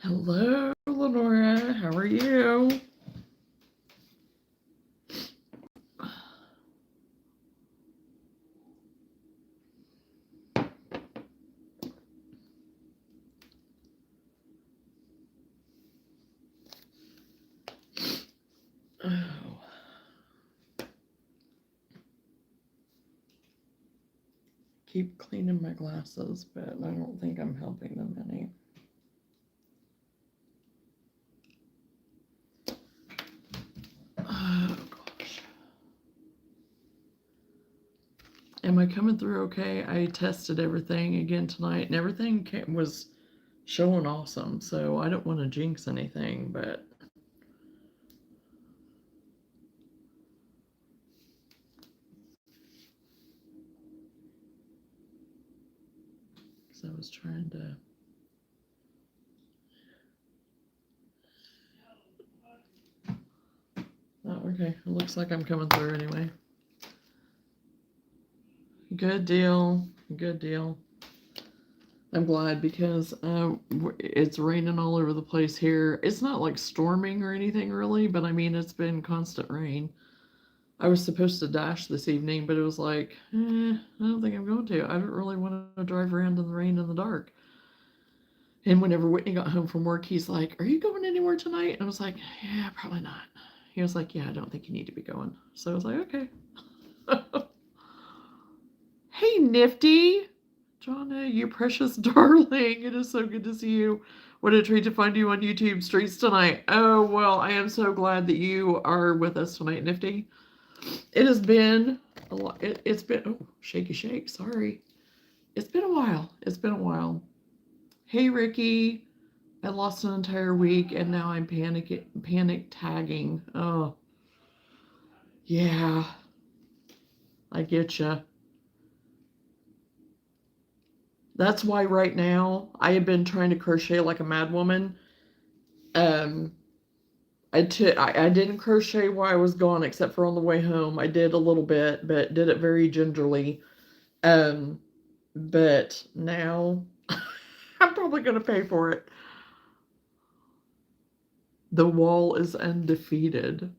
Hello, Lenora. How are you? Oh, keep cleaning my glasses, but I don't think I'm helping them any. Oh, gosh. Am I coming through okay? I tested everything again tonight, and everything was showing awesome, so I don't want to jinx anything, but because I was trying to. Oh, okay. It looks like I'm coming through anyway. Good deal. Good deal. I'm glad because it's raining all over the place here. It's not like storming or anything really, but I mean, it's been constant rain. I was supposed to dash this evening, but it was like, I don't think I'm going to. I don't really want to drive around in the rain in the dark. And whenever Whitney got home from work, he's like, "Are you going anywhere tonight?" And I was like, "Yeah, probably not." He was like, "Yeah, I don't think you need to be going." So I was like, "Okay." Hey, Nifty. Johnna, you precious darling. It is so good to see you. What a treat to find you on YouTube streets tonight. Oh, well, I am so glad that you are with us tonight, Nifty. It has been a lot. It's been, oh, shaky shake. Sorry. It's been a while. It's been a while. Hey, Ricky. I lost an entire week and now I'm panic tagging. Oh, yeah. I get you. That's why right now I have been trying to crochet like a mad woman. Um, I didn't crochet while I was gone, except for on the way home. I did a little bit, but did it very gingerly. Um, but now I'm probably going to pay for it. The wall is undefeated.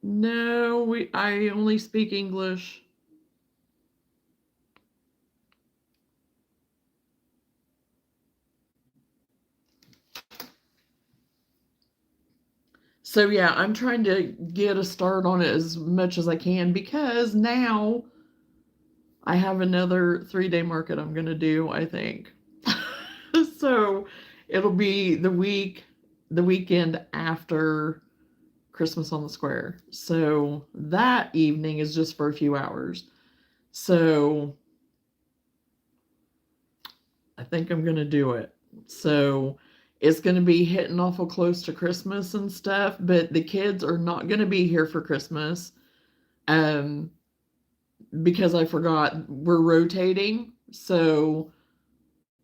No, I only speak English. So yeah, I'm trying to get a start on it as much as I can because now I have another 3-day market I'm going to do, I think. So it'll be the weekend after Christmas on the Square. So that evening is just for a few hours. So I think I'm going to do it. So it's going to be hitting awful close to Christmas and stuff, but the kids are not going to be here for Christmas. Um, because I forgot we're rotating. So,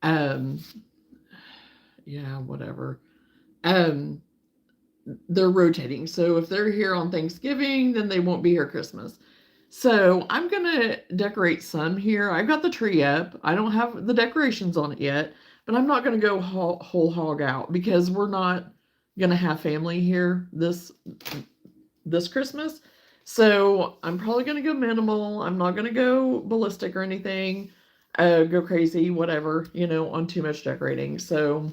um, yeah, whatever. Um, they're rotating. So if they're here on Thanksgiving, then they won't be here Christmas. So I'm gonna decorate some here. I've got the tree up. I don't have the decorations on it yet, but I'm not gonna go whole hog out because we're not gonna have family here this Christmas. So I'm probably gonna go minimal. I'm not gonna go ballistic or anything, go crazy, whatever, on too much decorating. So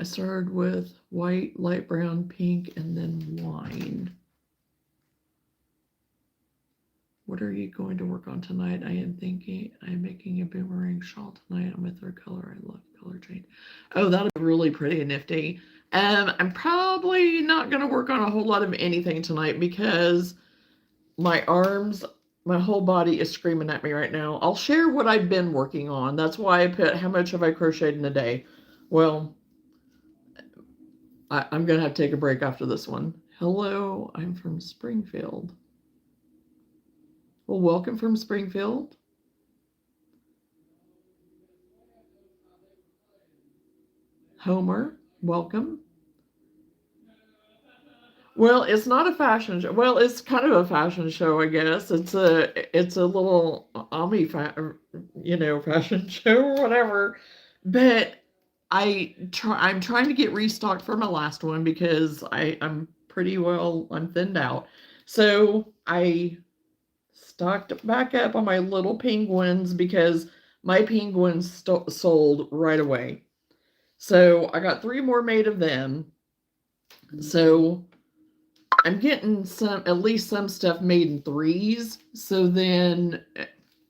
I started with white, light brown, pink, and then wine. What are you going to work on tonight? I am thinking I'm making a boomerang shawl tonight on my third color. I love color change. Oh, that'll be really pretty and nifty. I'm probably not going to work on a whole lot of anything tonight because my arms, my whole body is screaming at me right now. I'll share what I've been working on. That's why I put how much have I crocheted in a day. Well, I'm going to have to take a break after this one. Hello, I'm from Springfield. Well, welcome from Springfield. Homer, welcome. Well, it's not a fashion show. Well, it's kind of a fashion show, I guess. It's a little fashion show or whatever. But I'm trying to get restocked for my last one because I'm thinned out. So I stocked back up on my little penguins because my penguins sold right away. So I got 3 more made of them. So I'm getting at least some stuff made in threes. So then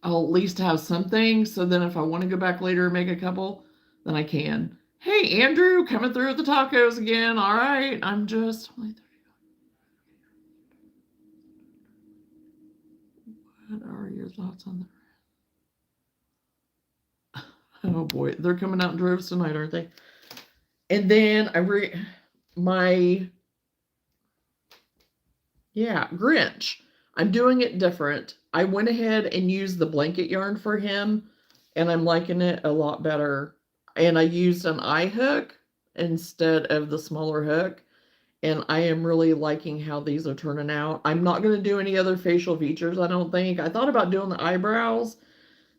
I'll at least have something. So then if I want to go back later and make a couple, then I can. Hey, Andrew, coming through with the tacos again. All right. I'm just. What are your thoughts on that? Oh boy, they're coming out in droves tonight, aren't they? And then my Grinch. I'm doing it different. I went ahead and used the blanket yarn for him, and I'm liking it a lot better. And I used an eye hook instead of the smaller hook, and I am really liking how these are turning out. I'm not going to do any other facial features, I don't think. I thought about doing the eyebrows,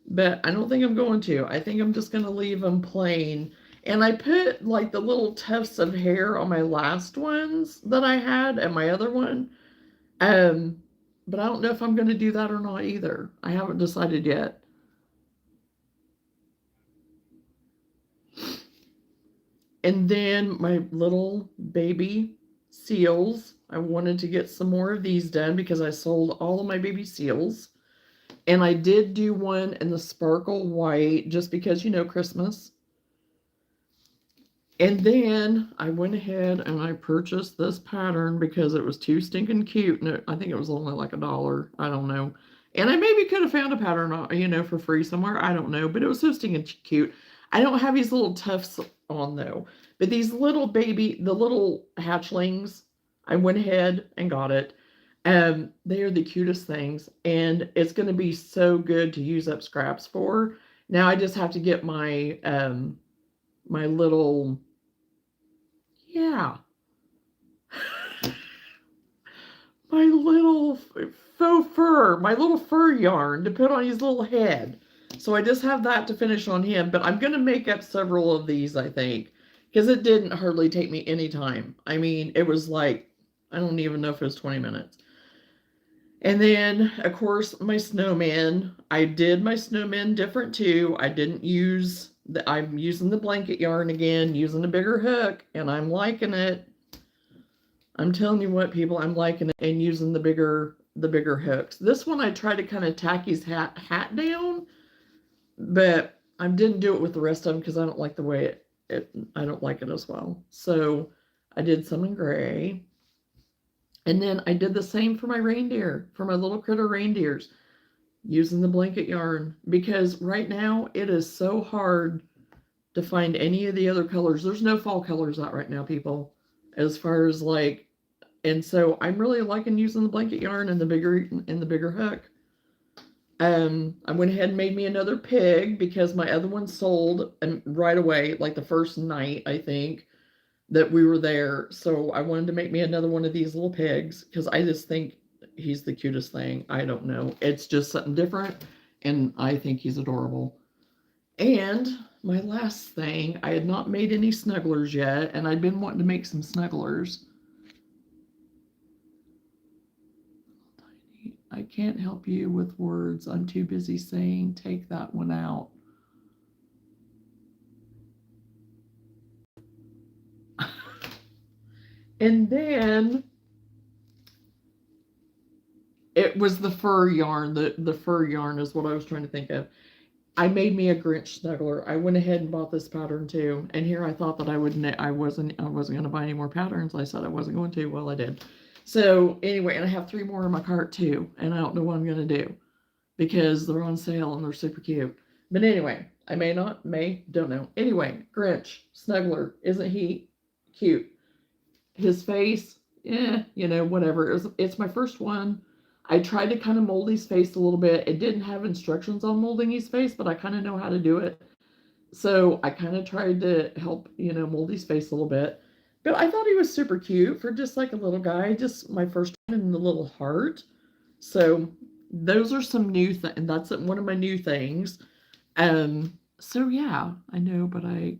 but I don't think I'm going to. I think I'm just going to leave them plain. And I put like the little tufts of hair on my last ones that I had and my other one. Um, but I don't know if I'm going to do that or not either. I haven't decided yet. And then my little baby seals. I wanted to get some more of these done because I sold all of my baby seals. And I did do one in the sparkle white just because, Christmas. And then I went ahead and I purchased this pattern because it was too stinking cute. And I think it was only like $1. I don't know. And I maybe could have found a pattern, for free somewhere. I don't know. But it was so stinking cute. I don't have these little tufts on though. But the little hatchlings, I went ahead and got it. They are the cutest things. And it's going to be so good to use up scraps for. Now I just have to get my little, yeah, my little my little fur yarn to put on his little head. So I just have that to finish on him, but I'm going to make up several of these, I think, because it didn't hardly take me any time. I mean, it was like, I don't even know if it was 20 minutes. And then, of course, my snowman. I did my snowman different too. I'm using the blanket yarn again, using a bigger hook, and I'm liking it. I'm telling you what, people, I'm liking it and using the bigger hooks. This one I tried to kind of tack his hat down, but I didn't do it with the rest of them because I don't like the way I don't like it as well. So I did some in gray. And then I did the same for my reindeer, for my little critter reindeers, using the blanket yarn because right now it is so hard to find any of the other colors. There's no fall colors out right now, people, as far as like, and so I'm really liking using the blanket yarn and the bigger hook. I went ahead and made me another pig because my other one sold and right away, like the first night, I think, that we were there. So I wanted to make me another one of these little pigs because I just think he's the cutest thing. I don't know. It's just something different, and I think he's adorable. And my last thing, I had not made any snugglers yet, and I'd been wanting to make some snugglers. I can't help you with words. I'm too busy saying, take that one out. And then it was the fur yarn. The fur yarn is what I was trying to think of. I made me a Grinch snuggler. I went ahead and bought this pattern too. And here I thought that I wasn't going to buy any more patterns. I said I wasn't going to. Well, I did. So anyway, and I have 3 more in my cart too, and I don't know what I'm going to do because they're on sale and they're super cute. But anyway, I don't know. Anyway, Grinch, snuggler, isn't he cute? His face, whatever. It's my first one. I tried to kind of mold his face a little bit. It didn't have instructions on molding his face, but I kind of know how to do it. So I kind of tried to help, mold his face a little bit. But I thought he was super cute for just like a little guy, just my first one in the little heart. So those are some new things, and that's one of my new things. So yeah, I know, but I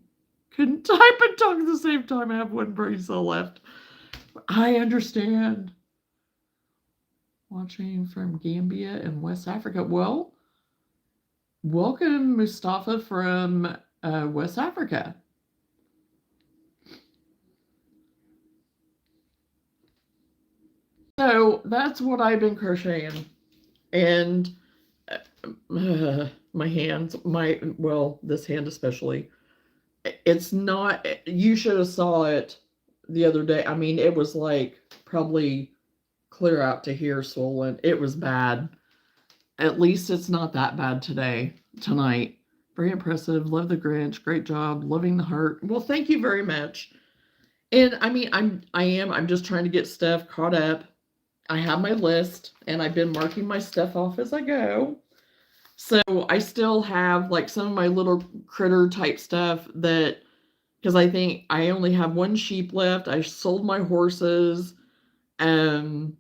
couldn't type and talk at the same time. I have one brain cell left. I understand. Watching from Gambia and West Africa. Well, welcome Mustafa from West Africa. So that's what I've been crocheting. And my hands, this hand especially, it's not, you should have saw it the other day. I mean, it was like probably clear out to here swollen. It was bad. At least it's not that bad tonight. Very impressive. Love the Grinch. Great job. Loving the heart. Well, thank you very much. And I mean, I'm just trying to get stuff caught up. I have my list and I've been marking my stuff off as I go. So I still have like some of my little critter type stuff that, because I think I only have one sheep left. I sold my horses. My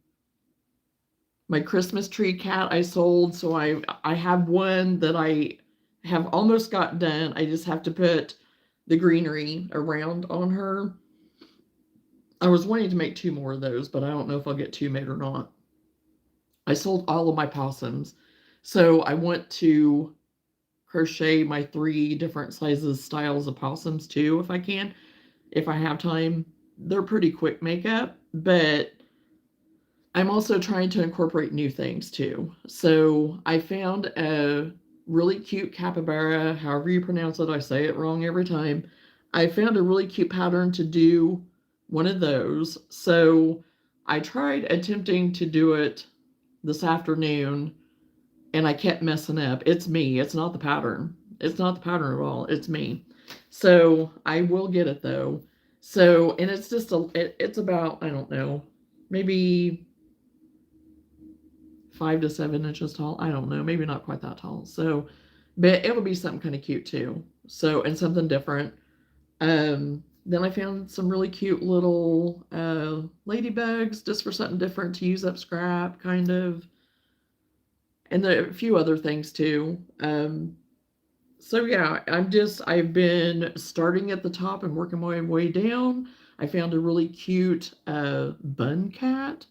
Christmas tree cat I sold, so I have one that I have almost got done. I just have to put the greenery around on her. I was wanting to make 2 more of those, but I don't know if I'll get 2 made or not. I sold all of my possums, so I want to crochet my 3 different sizes styles of possums too, if I can, if I have time. They're pretty quick makeup, but I'm also trying to incorporate new things too. So I found a really cute capybara, however you pronounce it. I say it wrong every time. I found a really cute pattern to do one of those. So I tried attempting to do it this afternoon and I kept messing up. It's me. It's not the pattern. It's not the pattern at all. It's me. So I will get it though. So, and it's just it's about, I don't know, maybe 5 to 7 inches tall. I don't know, maybe not quite that tall. So, but it'll be something kind of cute too. So, and something different. Then I found some really cute little ladybugs just for something different to use up scrap, kind of. And a few other things too. So yeah, I've been starting at the top and working my way down. I found a really cute bun cat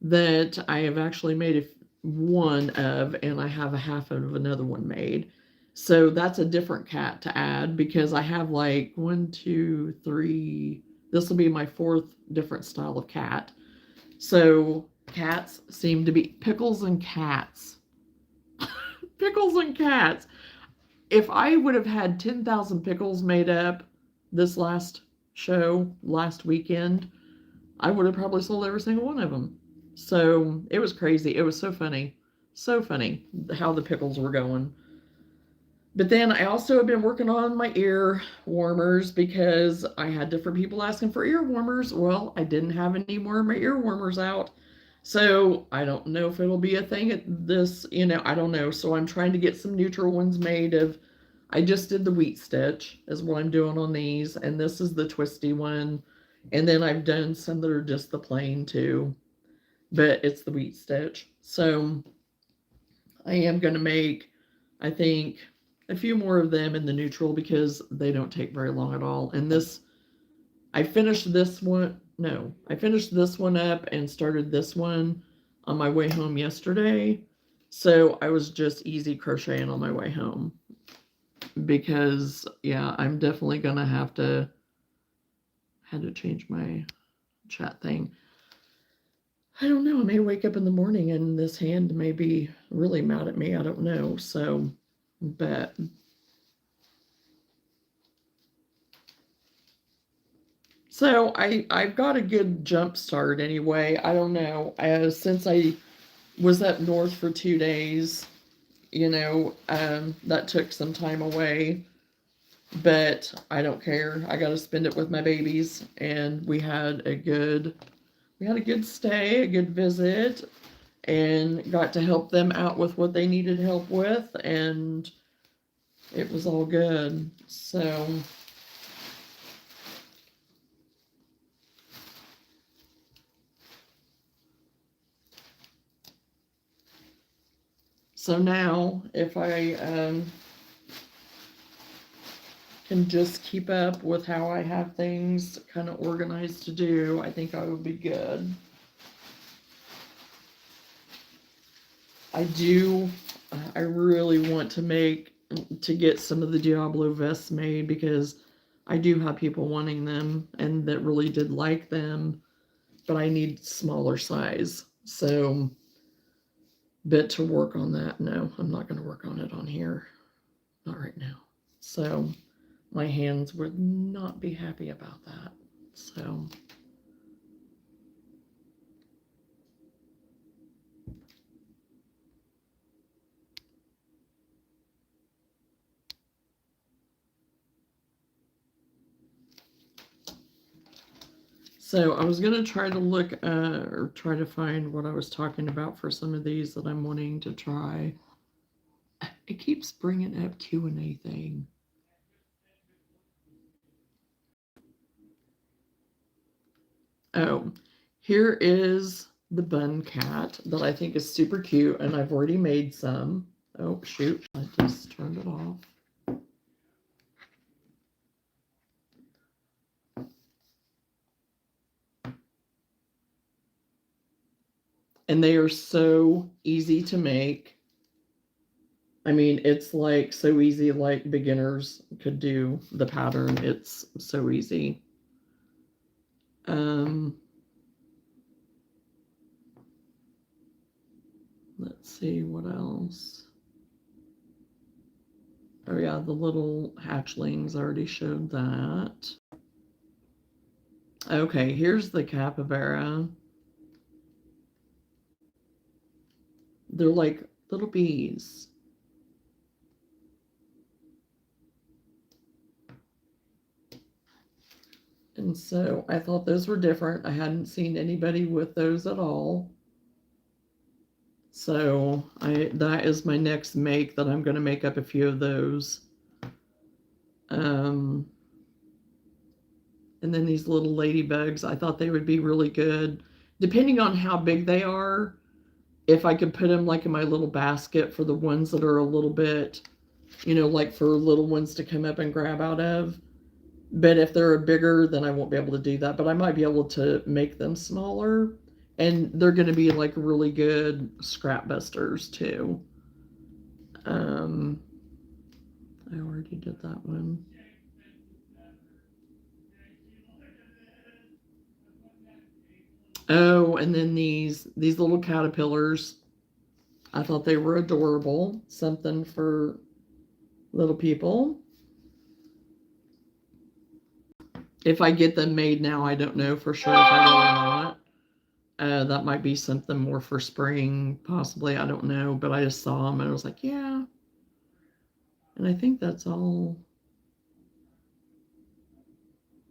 that I have actually made one of, and I have a half of another one made. So that's a different cat to add because I have like 1, 2, 3. This will be my 4th different style of cat. So cats seem to be pickles and cats. Pickles and cats. If I would have had 10,000 pickles made up this last weekend, I would have probably sold every single one of them. So it was crazy. It was so funny. So funny how the pickles were going. But then I also have been working on my ear warmers because I had different people asking for ear warmers. Well, I didn't have any more of my ear warmers out. So I don't know if it'll be a thing at this, I don't know. So I'm trying to get some neutral ones made of, I just did the wheat stitch is what I'm doing on these. And this is the twisty one. And then I've done some that are just the plain too, but it's the wheat stitch. So I am going to make, I think, a few more of them in the neutral because they don't take very long at all. And I finished this one. No, I finished this one up and started this one on my way home yesterday. So I was just easy crocheting on my way home because, yeah, I'm definitely going to had to change my chat thing. I don't know. I may wake up in the morning and this hand may be really mad at me. I don't know. So, but so I've got a good jump start anyway. I don't know. Since I was up north for 2 days, that took some time away. But I don't care. I got to spend it with my babies, and we had a good stay, a good visit, and got to help them out with what they needed help with, and it was all good. So So now, if I can just keep up with how I have things kind of organized to do, I think I would be good. I really want to get some of the Diablo vests made because I do have people wanting them and that really did like them, but I need smaller size. So, but to work on that, no, I'm not going to work on it on here. Not right now. So, my hands would not be happy about that. So I was going to try to look or try to find what I was talking about for some of these that I'm wanting to try. It keeps bringing up Q&A thing. Oh, here is the bun cat that I think is super cute, and I've already made some. Oh, shoot, I just turned it off. And they are so easy to make. I mean, it's like so easy, like beginners could do the pattern. It's so easy. Let's see what else. Oh yeah, the little hatchlings, I already showed that. Okay, here's the capybara. They're like little bees. And so I thought those were different. I hadn't seen anybody with those at all. So that is my next make, that I'm going to make up a few of those. And then these little ladybugs, I thought they would be really good. Depending on how big they are, if I could put them like in my little basket for the ones that are a little bit, like for little ones to come up and grab out of. But if they're bigger, then I won't be able to do that. But I might be able to make them smaller. And they're going to be like really good scrap busters too. I already did that one. Oh, and then these little caterpillars. I thought they were adorable. Something for little people. If I get them made now, I don't know for sure if I will or not. That might be something more for spring, possibly. I don't know, but I just saw them and I was like, yeah. And I think that's all.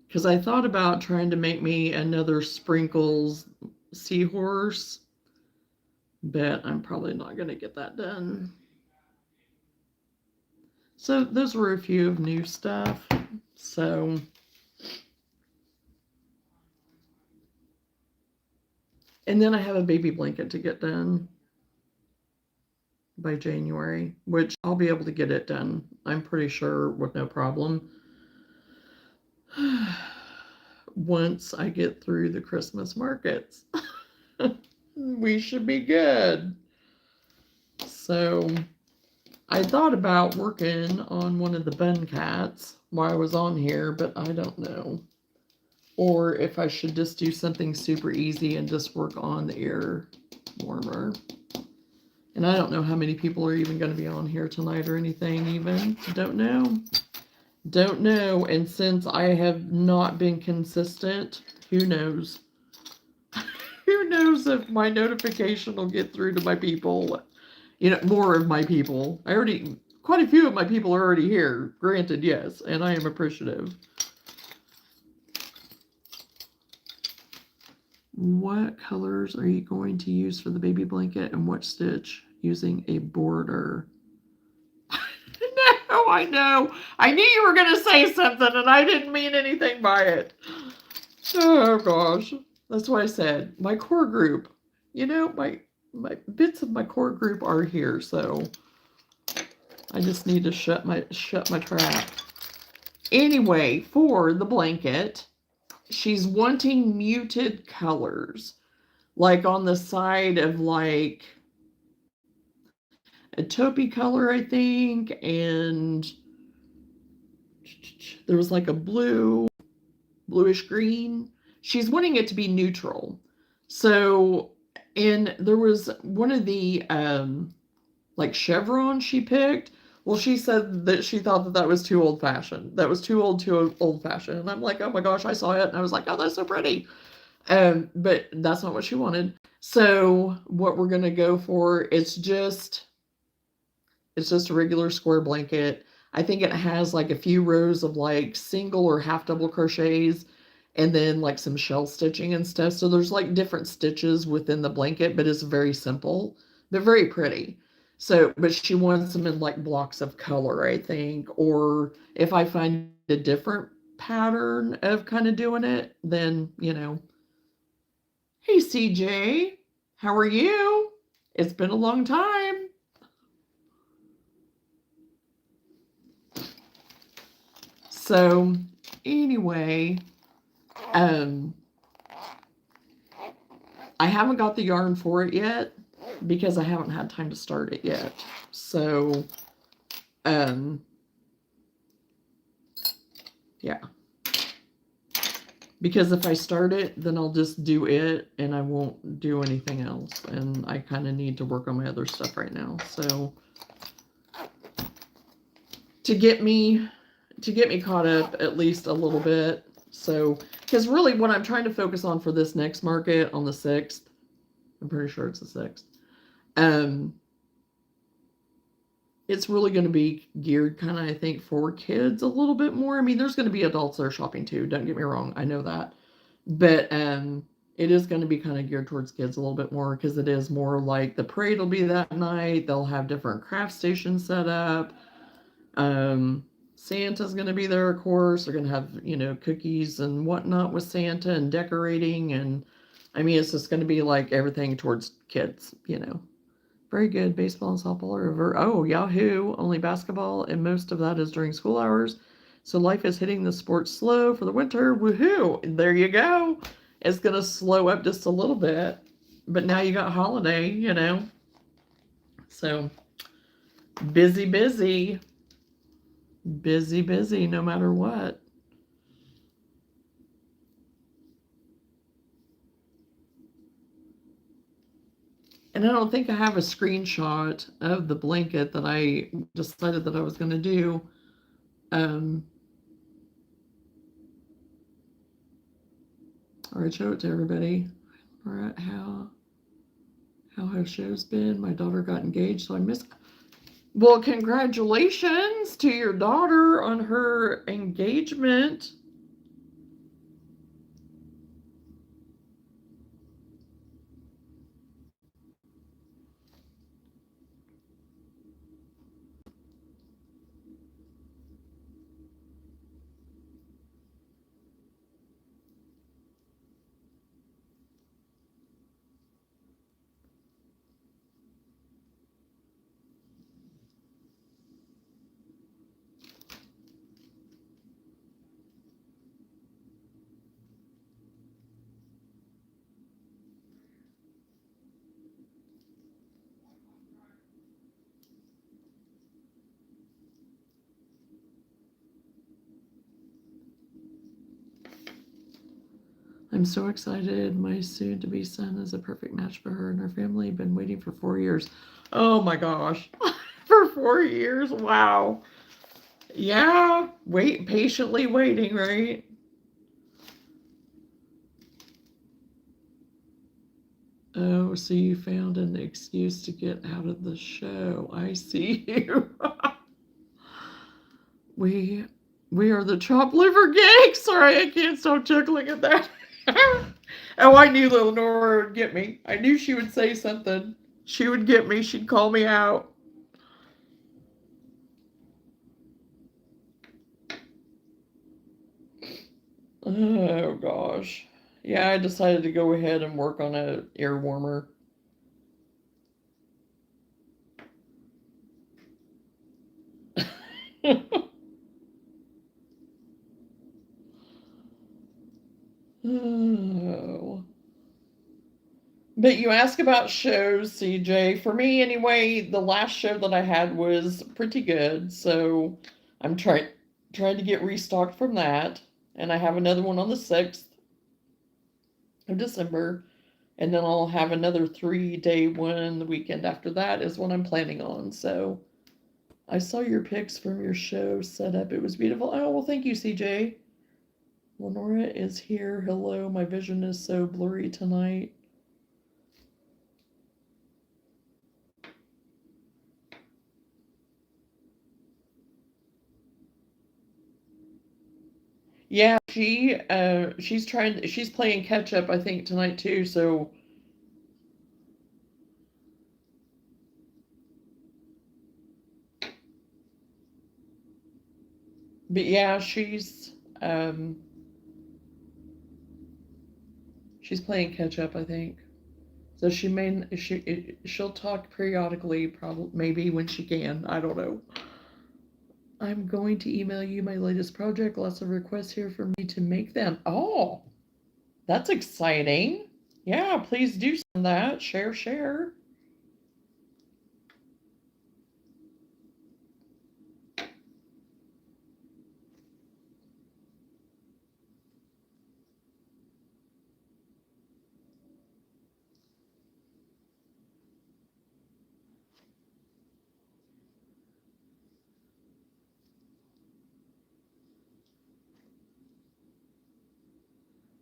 Because I thought about trying to make me another sprinkles seahorse, but I'm probably not going to get that done. So those were a few of new stuff. So and then I have a baby blanket to get done by January, which I'll be able to get it done, I'm pretty sure, with no problem. Once I get through the Christmas markets, we should be good. So I thought about working on one of the bun cats while I was on here, but I don't know. Or if I should just do something super easy and just work on the ear warmer. And I don't know how many people are even going to be on here tonight or anything even. Don't know. Don't know. And since I have not been consistent, who knows? Who knows if my notification will get through to my people. More of my people. Quite a few of my people are already here. Granted, yes. And I am appreciative. What colors are you going to use for the baby blanket, and what stitch using a border? No, I know. I knew you were going to say something, and I didn't mean anything by it. Oh, gosh. That's what I said. My core group. my bits of my core group are here, so I just need to shut my trap. Anyway, for the blanket, she's wanting muted colors, like on the side of like a taupey color, I think, and there was like a bluish green. She's wanting it to be neutral. So, and there was one of the like chevrons she picked. Well, she said that she thought that that was too old fashioned. That was too old fashioned. And I'm like, oh my gosh, I saw it and I was like, oh, that's so pretty. But that's not what she wanted. So what we're gonna go for is it's just a regular square blanket. I think it has like a few rows of like single or half double crochets and then like some shell stitching and stuff. So there's like different stitches within the blanket, but it's very simple. They're very pretty. So, but she wants them in like blocks of color, I think. Or if I find a different pattern of kind of doing it, then, you know. Hey, CJ, how are you? It's been a long time. So anyway, um, I haven't got the yarn for it yet because I haven't had time to start it yet. So, yeah. Because if I start it, then I'll just do it and I won't do anything else. And I kind of need to work on my other stuff right now. So to get me caught up at least a little bit. So, because really what I'm trying to focus on for this next market on the 6th, I'm pretty sure it's the 6th, it's really going to be geared kind of, I think, for kids a little bit more. I mean, there's going to be adults that are shopping too, don't get me wrong, I know that. But it is going to be kind of geared towards kids a little bit more because it is more like the parade will be that night. They'll have different craft stations set up. Santa's going to be there, of course. They're going to have, you know, cookies and whatnot with Santa and decorating. And I mean, it's just going to be like everything towards kids, you know. Very good. Baseball and softball are over. Oh, Yahoo! Only basketball, and most of that is during school hours. So life is hitting the sports slow for the winter. Woohoo! There you go. It's going to slow up just a little bit. But now you got holiday, you know. So busy, busy. Busy, busy, no matter what. And I don't think I have a screenshot of the blanket that I decided that I was going to do. All right, show it to everybody. All right, how have shows been? My daughter got engaged, so I missed. Well, congratulations to your daughter on her engagement. I'm so excited. My soon-to-be son is a perfect match for her and her family. Been waiting for 4 years. Oh my gosh. For 4 years? Wow. Yeah. Patiently waiting, right? Oh, so you found an excuse to get out of the show. I see you. we are the chopped liver gang. Sorry, I can't stop chuckling at that. Oh, I knew little Nora would get me. I knew she would say something. She would get me. She'd call me out. Oh gosh. Yeah, I decided to go ahead and work on a air warmer. Oh. But you ask about shows, CJ. For me, anyway, the last show that I had was pretty good, so I'm trying to get restocked from that, and I have another one on the 6th of December, and then I'll have another 3-day one the weekend after that is what I'm planning on. So I saw your pics from your show set up. It was beautiful. Oh, well, thank you, CJ. Lenora is here. Hello, my vision is so blurry tonight. Yeah, she's playing catch up, I think, tonight too. So, but yeah, she's playing catch up, I think. So she'll talk periodically, probably maybe when she can. I don't know. I'm going to email you my latest project. Lots of requests here for me to make them. Oh, that's exciting. Yeah, please do send that. Share, share.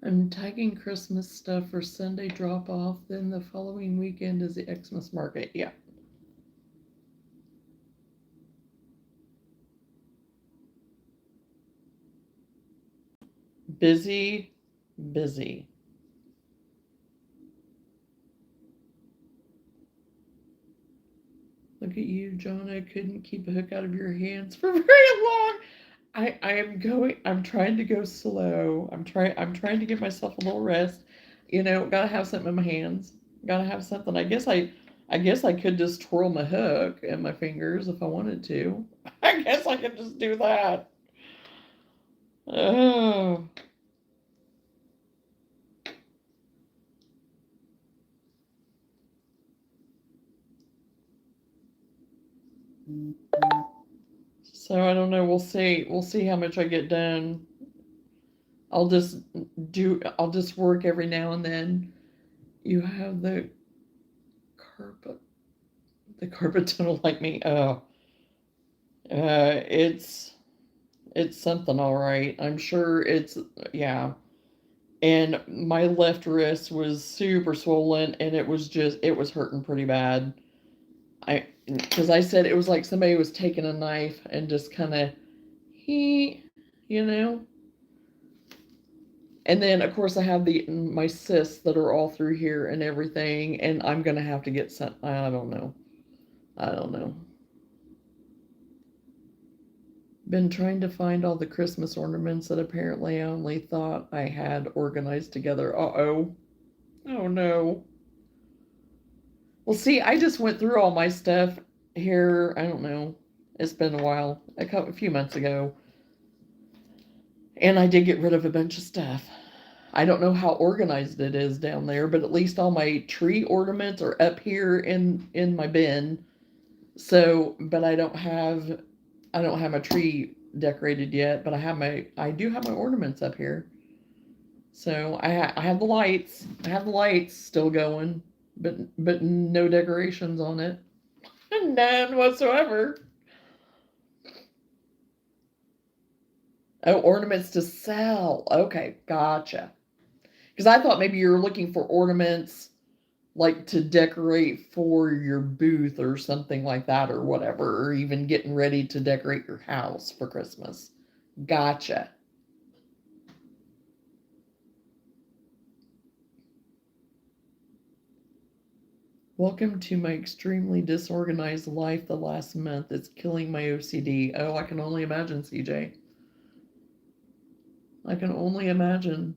I'm tagging Christmas stuff for Sunday drop off. Then the following weekend is the Xmas market. Yeah. Busy, busy. Look at you, Johnna. Couldn't keep a hook out of your hands for very long. I'm trying to go slow. I'm trying to give myself a little rest. Gotta have something in my hands. Gotta have something. I guess I could just twirl my hook and my fingers if I wanted to. I guess I could just do that. Oh. So I don't know. We'll see. We'll see how much I get done. I'll just work every now and then. You have carpet the carpet don't like me. Oh, it's something, all right. I'm sure it's, yeah. And my left wrist was super swollen, and it was hurting pretty bad. Because I said it was like somebody was taking a knife and just kind of, he, you know. And then of course I have my cysts that are all through here and everything, and I'm gonna have to get some. I don't know. I don't know. Been trying to find all the Christmas ornaments that apparently I only thought I had organized together. Uh-oh. Oh no. Well, see, I just went through all my stuff here. I don't know. It's been a while, a few months ago. And I did get rid of a bunch of stuff. I don't know how organized it is down there, but at least all my tree ornaments are up here in my bin. So, but I don't have my tree decorated yet, but I do have my ornaments up here. So I have the lights. I have the lights still going, but no decorations on it. None whatsoever. Oh, ornaments to sell. Okay, gotcha. Because I thought maybe you were looking for ornaments like to decorate for your booth or something like that or whatever, or even getting ready to decorate your house for Christmas. Gotcha. Welcome to my extremely disorganized life the last month. It's killing my OCD. Oh, I can only imagine, CJ. I can only imagine.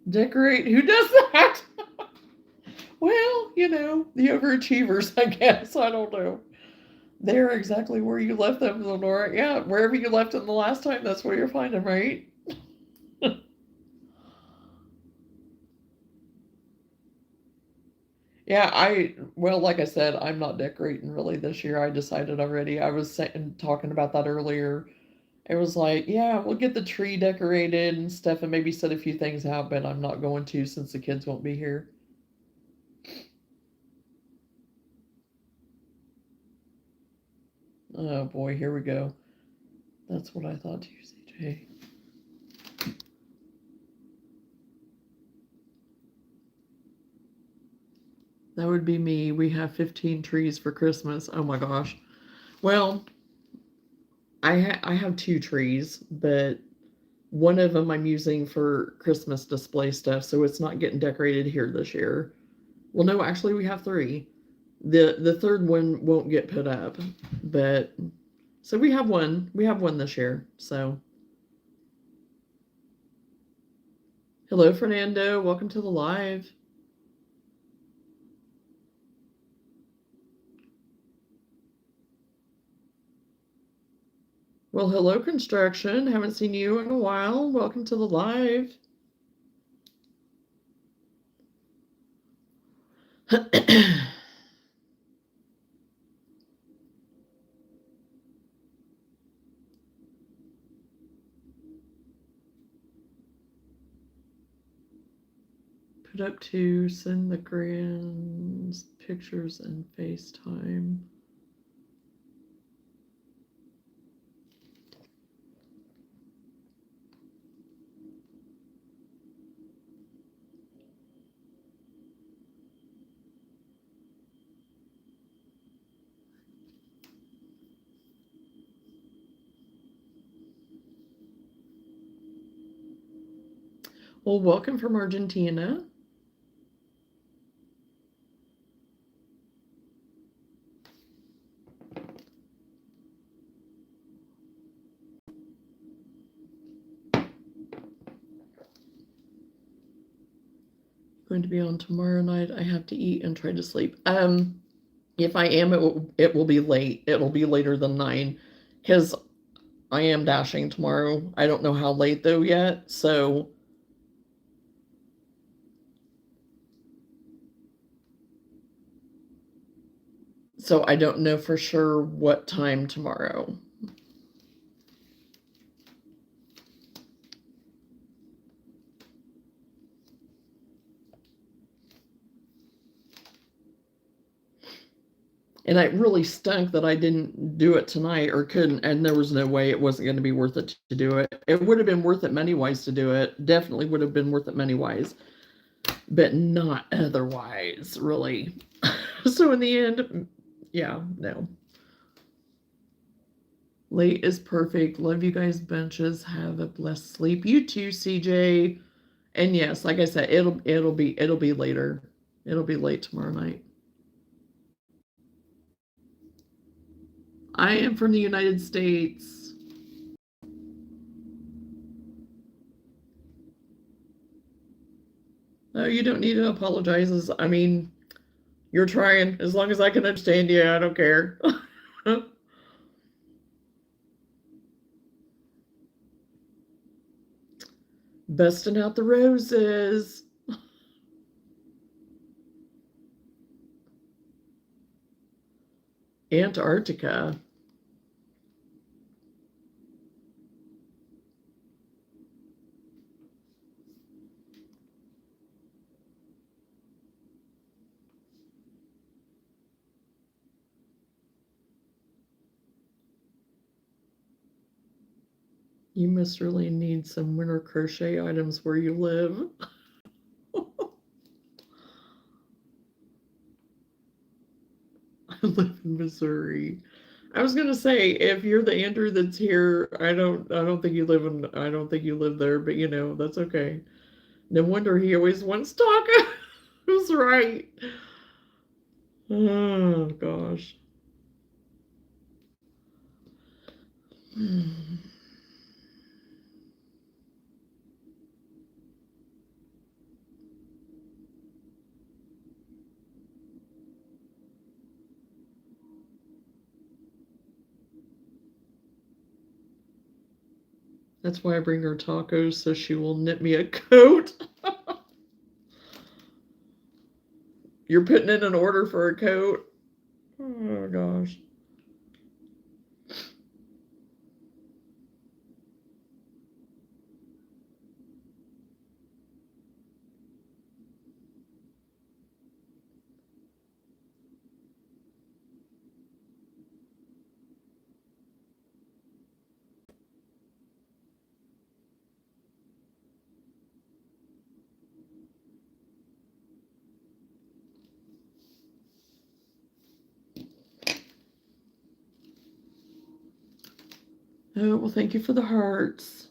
Decorate? Who does that? Well, the overachievers, I guess. I don't know. They're exactly where you left them, Lenora. Yeah, wherever you left them the last time, that's where you'll find them, right? Yeah, well, like I said, I'm not decorating really this year. I decided already. I was saying, talking about that earlier. It was like, yeah, we'll get the tree decorated and stuff and maybe set a few things out, but I'm not going to since the kids won't be here. Oh boy, here we go. That's what I thought too, CJ. That would be me. We have 15 trees for Christmas. Oh my gosh. Well, I have two trees, but one of them I'm using for Christmas display stuff, so it's not getting decorated here this year. Well, no, actually we have three. The third one won't get put up, but so we have one. We have one this year. So hello, Fernando. Welcome to the live. Well, hello, construction. Haven't seen you in a while. Welcome to the live. Put up to send the grands pictures and FaceTime. Well, welcome from Argentina. Going to be on tomorrow night. I have to eat and try to sleep. If I am, it will be late. It'll be later than 9 because I am dashing tomorrow. I don't know how late though yet. So I don't know for sure what time tomorrow. And it really stunk that I didn't do it tonight or couldn't, and there was no way it wasn't going to be worth it to do it. It would have been worth it many ways to do it. Definitely would have been worth it many ways, but not otherwise, really. So in the end, yeah, no. Late is perfect. Love you guys bunches. Have a blessed sleep. You too, CJ. And yes, like I said, it'll be later. It'll be late tomorrow night. I am from the United States. No, you don't need to apologize. I mean, you're trying. As long as I can understand you, I don't care. Busting out the roses. Antarctica. You must really need some winter crochet items where you live. I live in Missouri. I was gonna say, if you're the Andrew that's here, I don't think you live there, but that's okay. No wonder he always wants tacos, right? Oh gosh. That's why I bring her tacos, so she will knit me a coat. You're putting in an order for a coat? Oh, gosh. Oh, well, thank you for the hearts.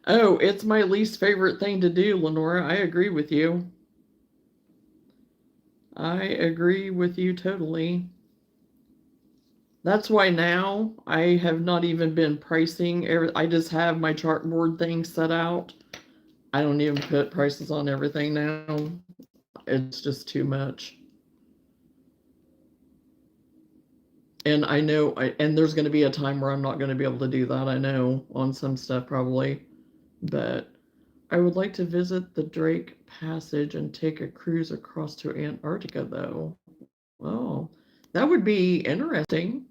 Oh, it's my least favorite thing to do, Lenora. I agree with you. I agree with you totally. That's why now I have not even been pricing. I just have my chartboard thing set out. I don't even put prices on everything now. It's just too much. And I know, and there's going to be a time where I'm not going to be able to do that. I know on some stuff probably, but I would like to visit the Drake Passage and take a cruise across to Antarctica, though. Oh, that would be interesting.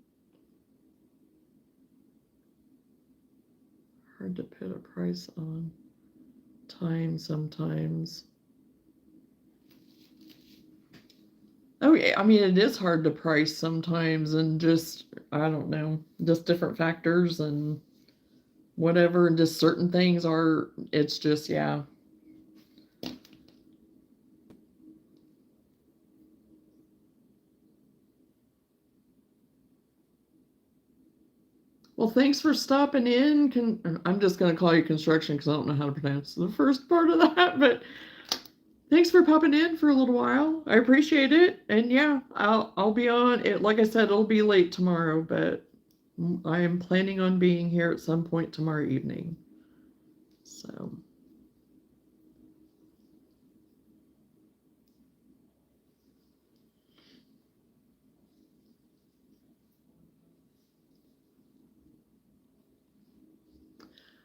Hard to put a price on time sometimes. Oh, yeah, I mean, it is hard to price sometimes, and just, I don't know, just different factors and whatever, and just certain things are, it's just, yeah. Well, thanks for stopping in. I'm just going to call you construction because I don't know how to pronounce the first part of that, but thanks for popping in for a little while. I appreciate it. And yeah, I'll be on it. Like I said, it'll be late tomorrow, but I am planning on being here at some point tomorrow evening. So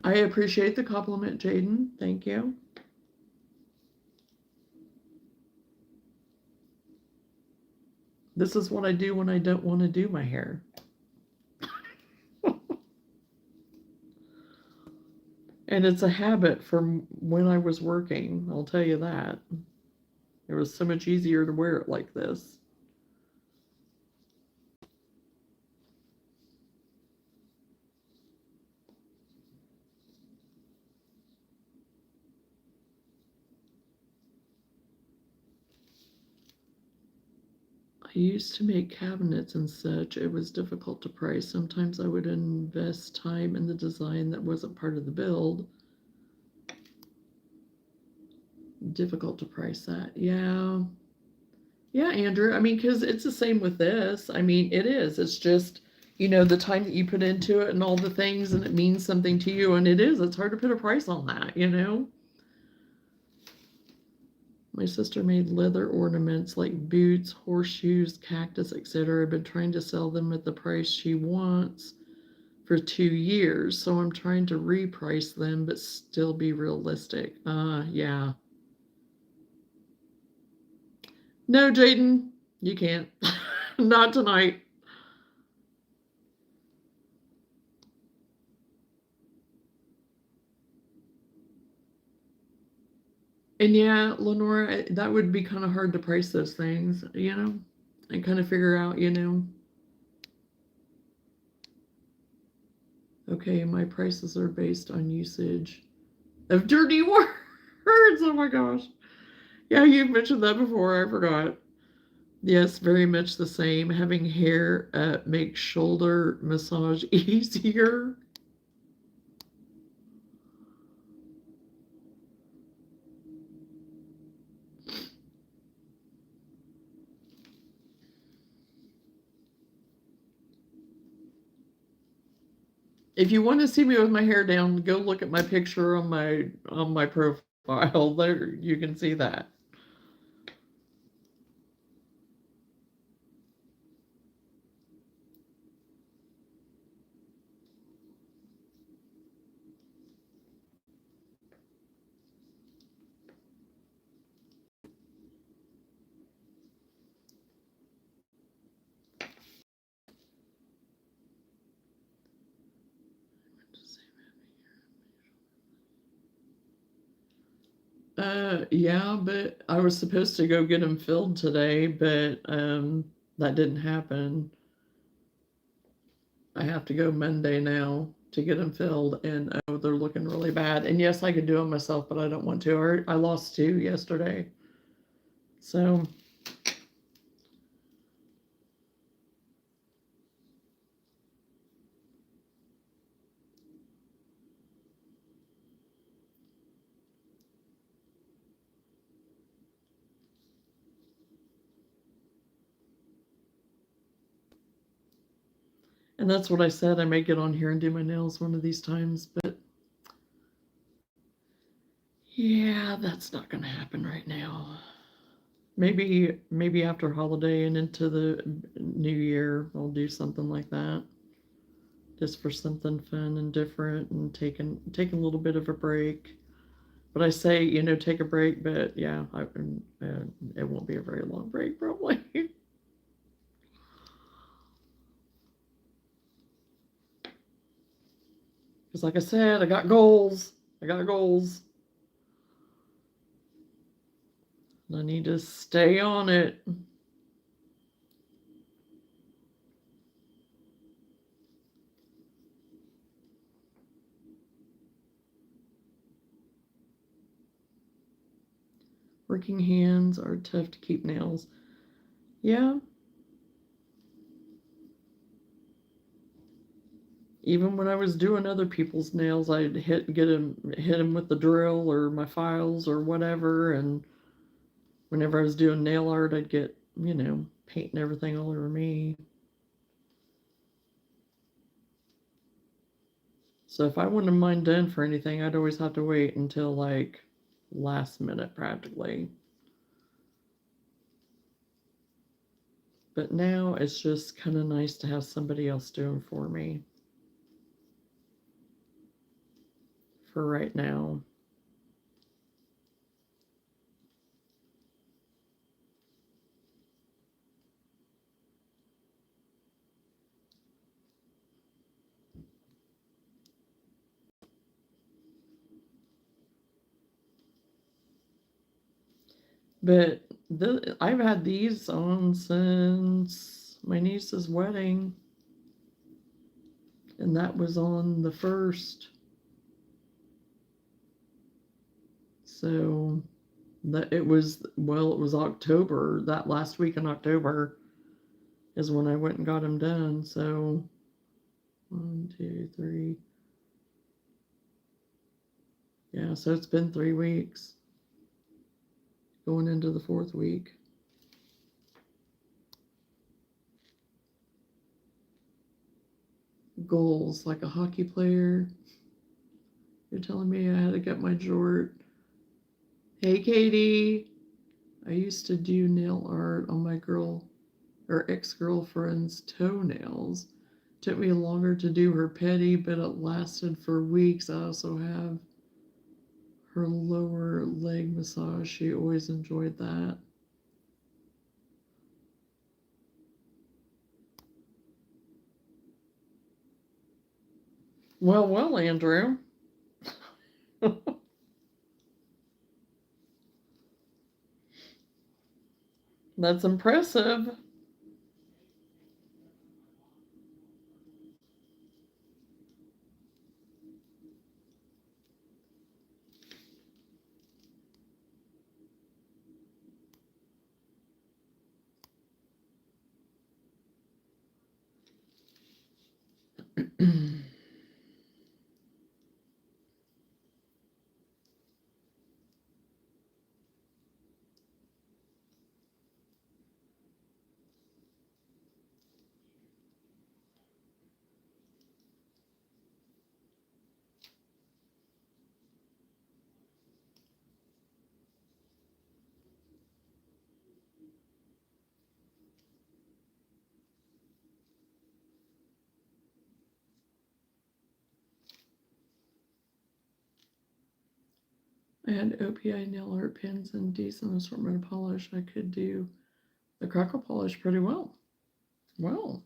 I appreciate the compliment, Jaden. Thank you. This is what I do when I don't want to do my hair. And it's a habit from when I was working, I'll tell you that. It was so much easier to wear it like this. I used to make cabinets and such. It was difficult to price. Sometimes I would invest time in the design that wasn't part of the build. Difficult to price that. Yeah. Yeah, Andrew. I mean, because it's the same with this. I mean, it is. It's just, the time that you put into it and all the things, and it means something to you. And it is. It's hard to put a price on that. My sister made leather ornaments like boots, horseshoes, cactus, etc. I've been trying to sell them at the price she wants for 2 years, so I'm trying to reprice them but still be realistic. Yeah. No, Jaden, you can't. Not tonight. And yeah, Lenora, that would be kind of hard to price those things, and kind of figure out. Okay, my prices are based on usage of dirty words. Oh my gosh. Yeah, you've mentioned that before. I forgot. Yes, very much the same. Having hair makes shoulder massage easier. If you want to see me with my hair down, go look at my picture on my profile. There you can see that. Yeah, but I was supposed to go get them filled today, but that didn't happen. I have to go Monday now to get them filled, and oh, they're looking really bad. And yes, I could do them myself, but I don't want to. I lost two yesterday, so. And that's what I said. I may get on here and do my nails one of these times, but yeah, that's not going to happen right now. Maybe after holiday and into the new year, I'll do something like that, just for something fun and different, and taking a little bit of a break. But I say, take a break, but yeah, it won't be a very long break probably. Because like I said, I got goals. I got goals. And I need to stay on it. Working hands are tough to keep nails. Yeah. Even when I was doing other people's nails, I'd hit them with the drill or my files or whatever. And whenever I was doing nail art, I'd get paint and everything all over me. So if I wanted mine done for anything, I'd always have to wait until like last minute practically. But now it's just kind of nice to have somebody else doing for me for right now. But I've had these on since my niece's wedding, and that was on the 1st. So it was October. That last week in October is when I went and got them done. So 1, 2, 3. Yeah, so it's been 3 weeks, going into the 4th week. Goals like a hockey player. You're telling me I had to get my jort. Hey, Katie. I used to do nail art on my ex-girlfriend's toenails. Took me longer to do her petty, but it lasted for weeks. I also have her lower leg massage. She always enjoyed that. Well, Andrew. That's impressive. I had OPI nail art pins and decent assortment of polish. I could do the crackle polish pretty well. Well,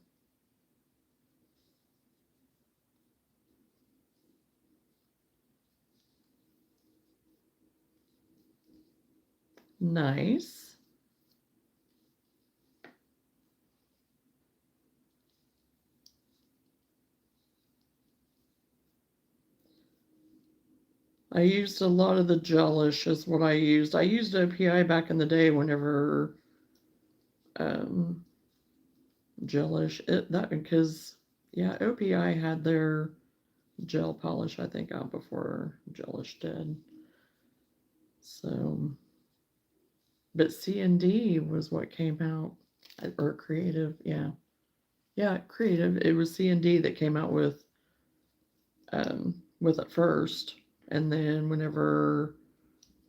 nice. I used a lot of the gelish is what I used. I used OPI back in the day whenever um gelish that because yeah, OPI had their gel polish I think out before gelish did. So but C&D was what came out or creative, yeah. Yeah, creative. It was C&D that came out with it first. And then whenever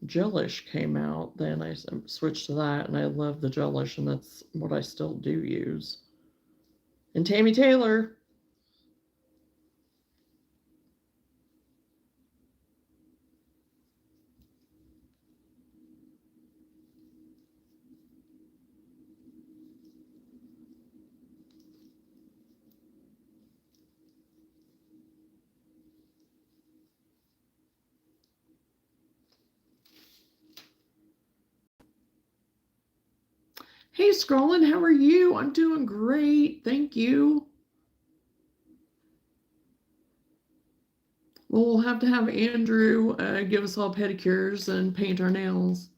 gelish came out, then I switched to that, and I love the gelish, and that's what I still do use. And Tammy Taylor. Hey, Scrollin, how are you? I'm doing great. Thank you. Well, we'll have to have Andrew give us all pedicures and paint our nails.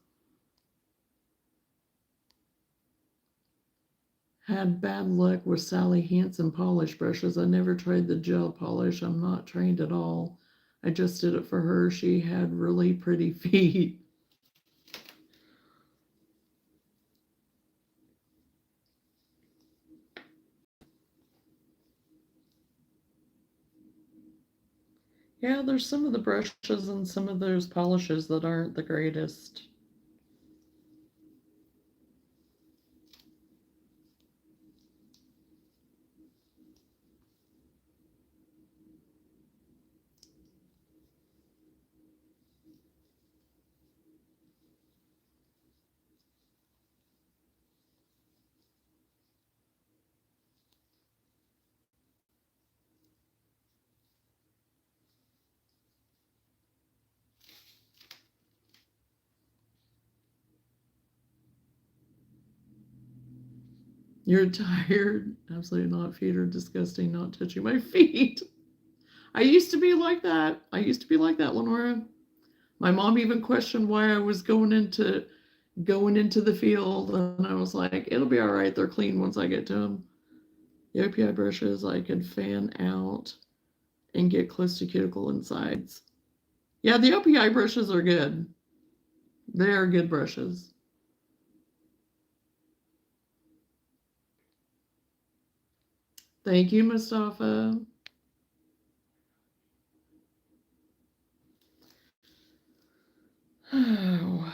Had bad luck with Sally Hansen polish brushes. I never tried the gel polish. I'm not trained at all. I just did it for her. She had really pretty feet. Yeah, there's some of the brushes and some of those polishes that aren't the greatest. You're tired? Absolutely not. Feet are disgusting. Not touching my feet. I used to be like that. I used to be like that, Lenora. My mom even questioned why I was going into the field, and I was like, it'll be all right. They're clean once I get to them. The OPI brushes I could fan out and get close to cuticle insides. Yeah, the OPI brushes are good. They are good brushes. Thank you, Mustafa. Oh.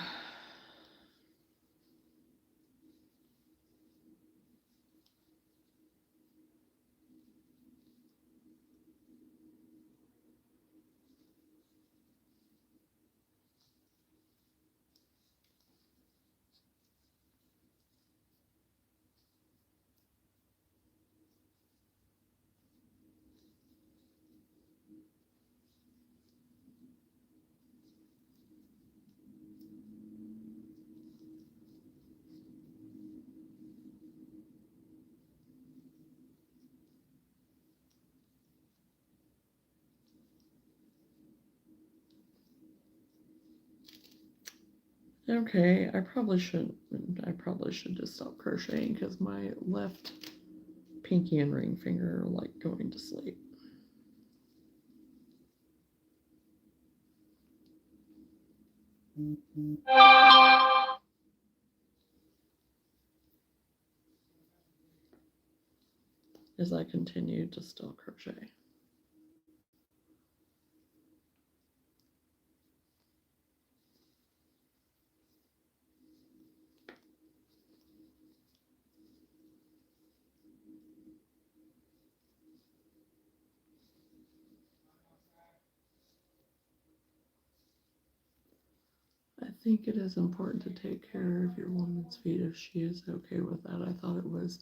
Okay, I probably should just stop crocheting because my left pinky and ring finger are like going to sleep. As I continue to still crochet. think it is important to take care of your woman's feet if she is okay with that. I thought it was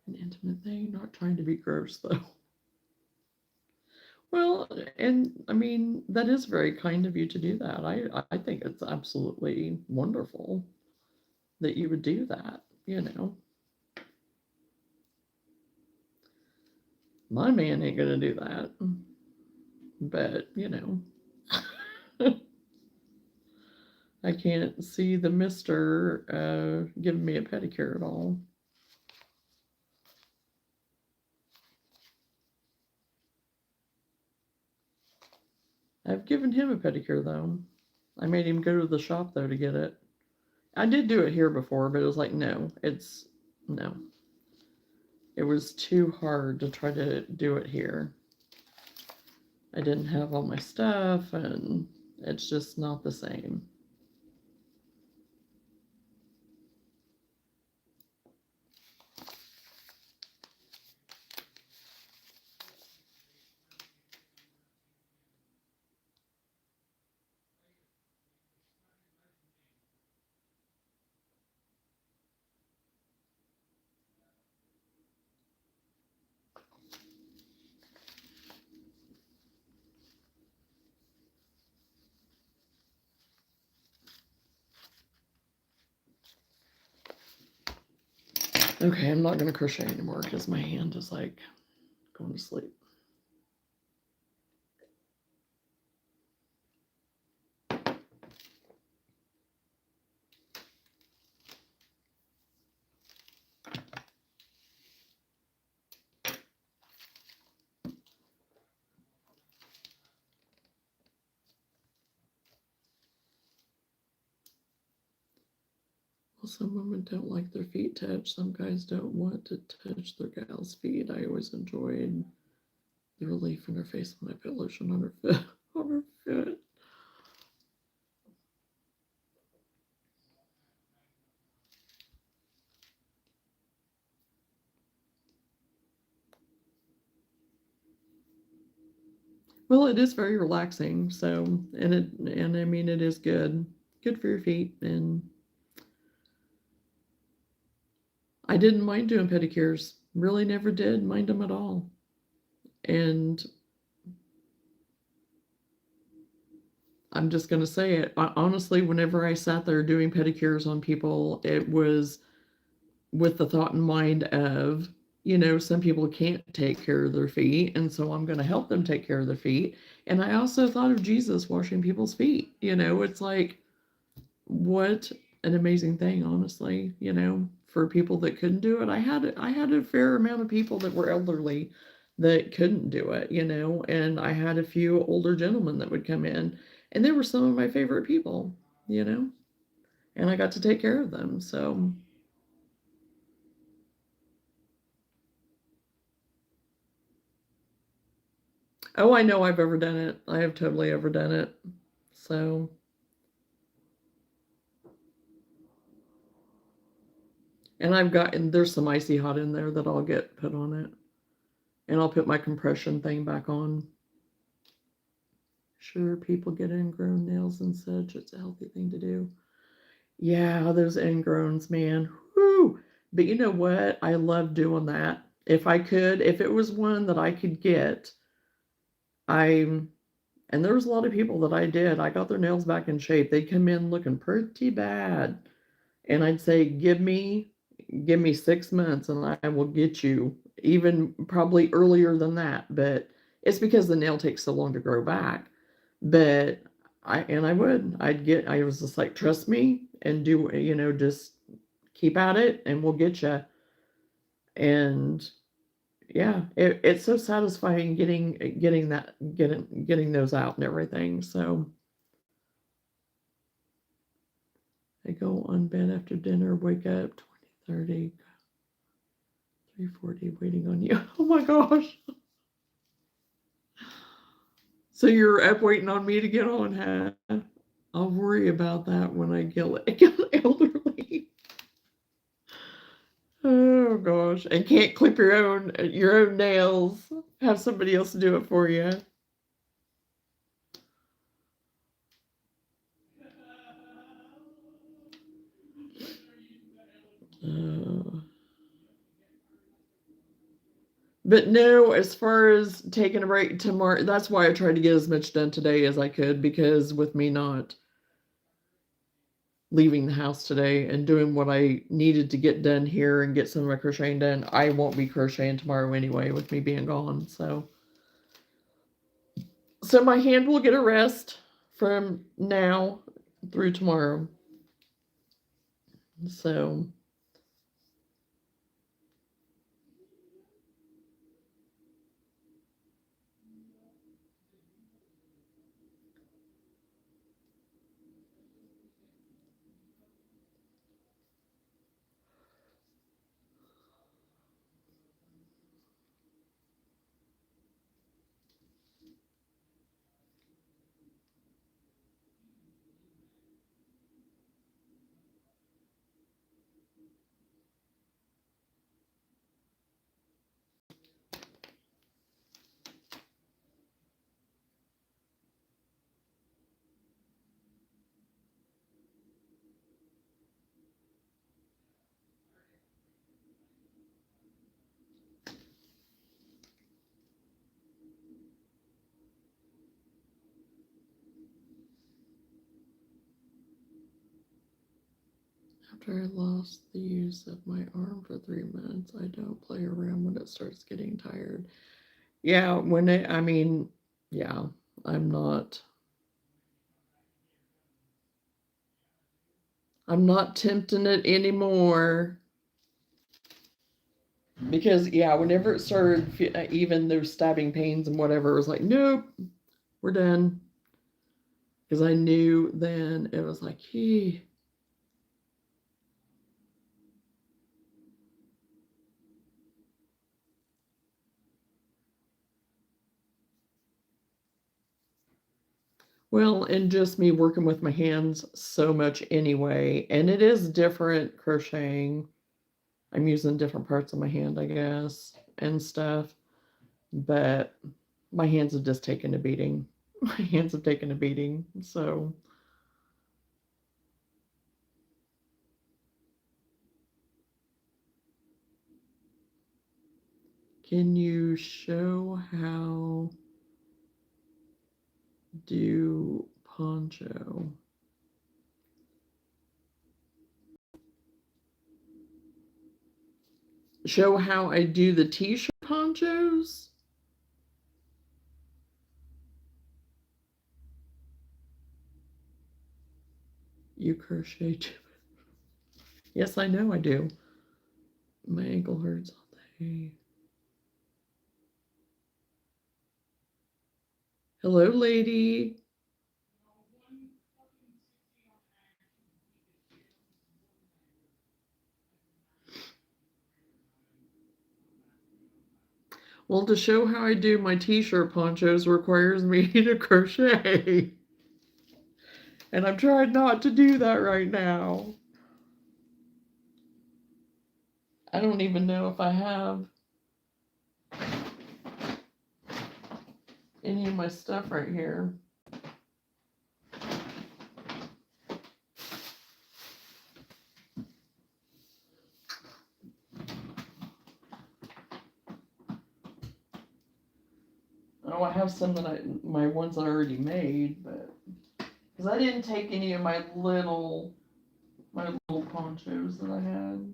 an intimate thing, not trying to be gross though. Well, and I mean, that is very kind of you to do that. I think it's absolutely wonderful that you would do that, you know. My man ain't gonna do that. But, you know, I can't see the mister giving me a pedicure at all. I've given him a pedicure though. I made him go to the shop though to get it. I did do it here before, but it was like, no, no. It was too hard to try to do it here. I didn't have all my stuff, and it's just not the same. Okay, I'm not going to crochet anymore because my hand is like going to sleep. Well, some women don't like their feet touched. Some guys don't want to touch their gal's feet. I always enjoyed the relief in her face when I put lotion on her foot. On her foot. Well, it is very relaxing. So, and I mean, it is good for your feet. And I didn't mind doing pedicures. Really, never did mind them at all. And I'm just going to say it. Honestly, whenever I sat there doing pedicures on people, it was with the thought in mind of, you know, some people can't take care of their feet, and so I'm going to help them take care of their feet. And I also thought of Jesus washing people's feet. You know, it's like, what an amazing thing, honestly, you know, for people that couldn't do it. I had a fair amount of people that were elderly that couldn't do it, you know, and I had a few older gentlemen that would come in, and they were some of my favorite people, you know, and I got to take care of them. So, oh, I know I've ever done it. I have totally ever done it. So, and I've gotten, there's some icy hot in there that I'll get put on it, and I'll put my compression thing back on. Sure, people get ingrown nails and such. It's a healthy thing to do. Yeah, those ingrowns, man. Whoo! But you know what? I love doing that. If I could, if it was one that I could get, I and there was a lot of people that I did. I got their nails back in shape. They'd come in looking pretty bad. And I'd say, give me 6 months and I will get you even probably earlier than that. But it's because the nail takes so long to grow back. But I was just like, trust me and do, you know, just keep at it and we'll get you. And yeah, it's so satisfying getting those out and everything. So I go on bed after dinner, wake up 20:30, 3:40, waiting on you. Oh my gosh. So you're up waiting on me to get on, huh? I'll worry about that when I get elderly. Oh gosh, and can't clip your own nails. Have somebody else do it for you. But no, as far as taking a break tomorrow, that's why I tried to get as much done today as I could, because with me not leaving the house today and doing what I needed to get done here and get some of my crocheting done, I won't be crocheting tomorrow anyway with me being gone. So my hand will get a rest from now through tomorrow. So after I lost the use of my arm for 3 minutes, I don't play around when it starts getting tired. Yeah, I mean, yeah, I'm not tempting it anymore. Because yeah, whenever it started, even those stabbing pains and whatever, it was like, nope, we're done. Because I knew then it was like, hey. Well, and just me working with my hands so much anyway, and it is different crocheting. I'm using different parts of my hand, I guess, and stuff. But my hands have just taken a beating. My hands have taken a beating. So, can you show how do poncho? Show how I do the t-shirt ponchos? You crochet too. Yes, I know I do. My ankle hurts all day. Hello, lady. Well, to show how I do my t-shirt ponchos requires me to crochet. And I'm trying not to do that right now. I don't even know if I have any of my stuff right here. Oh, I have some that my ones I already made, but because I didn't take any of my little ponchos that I had.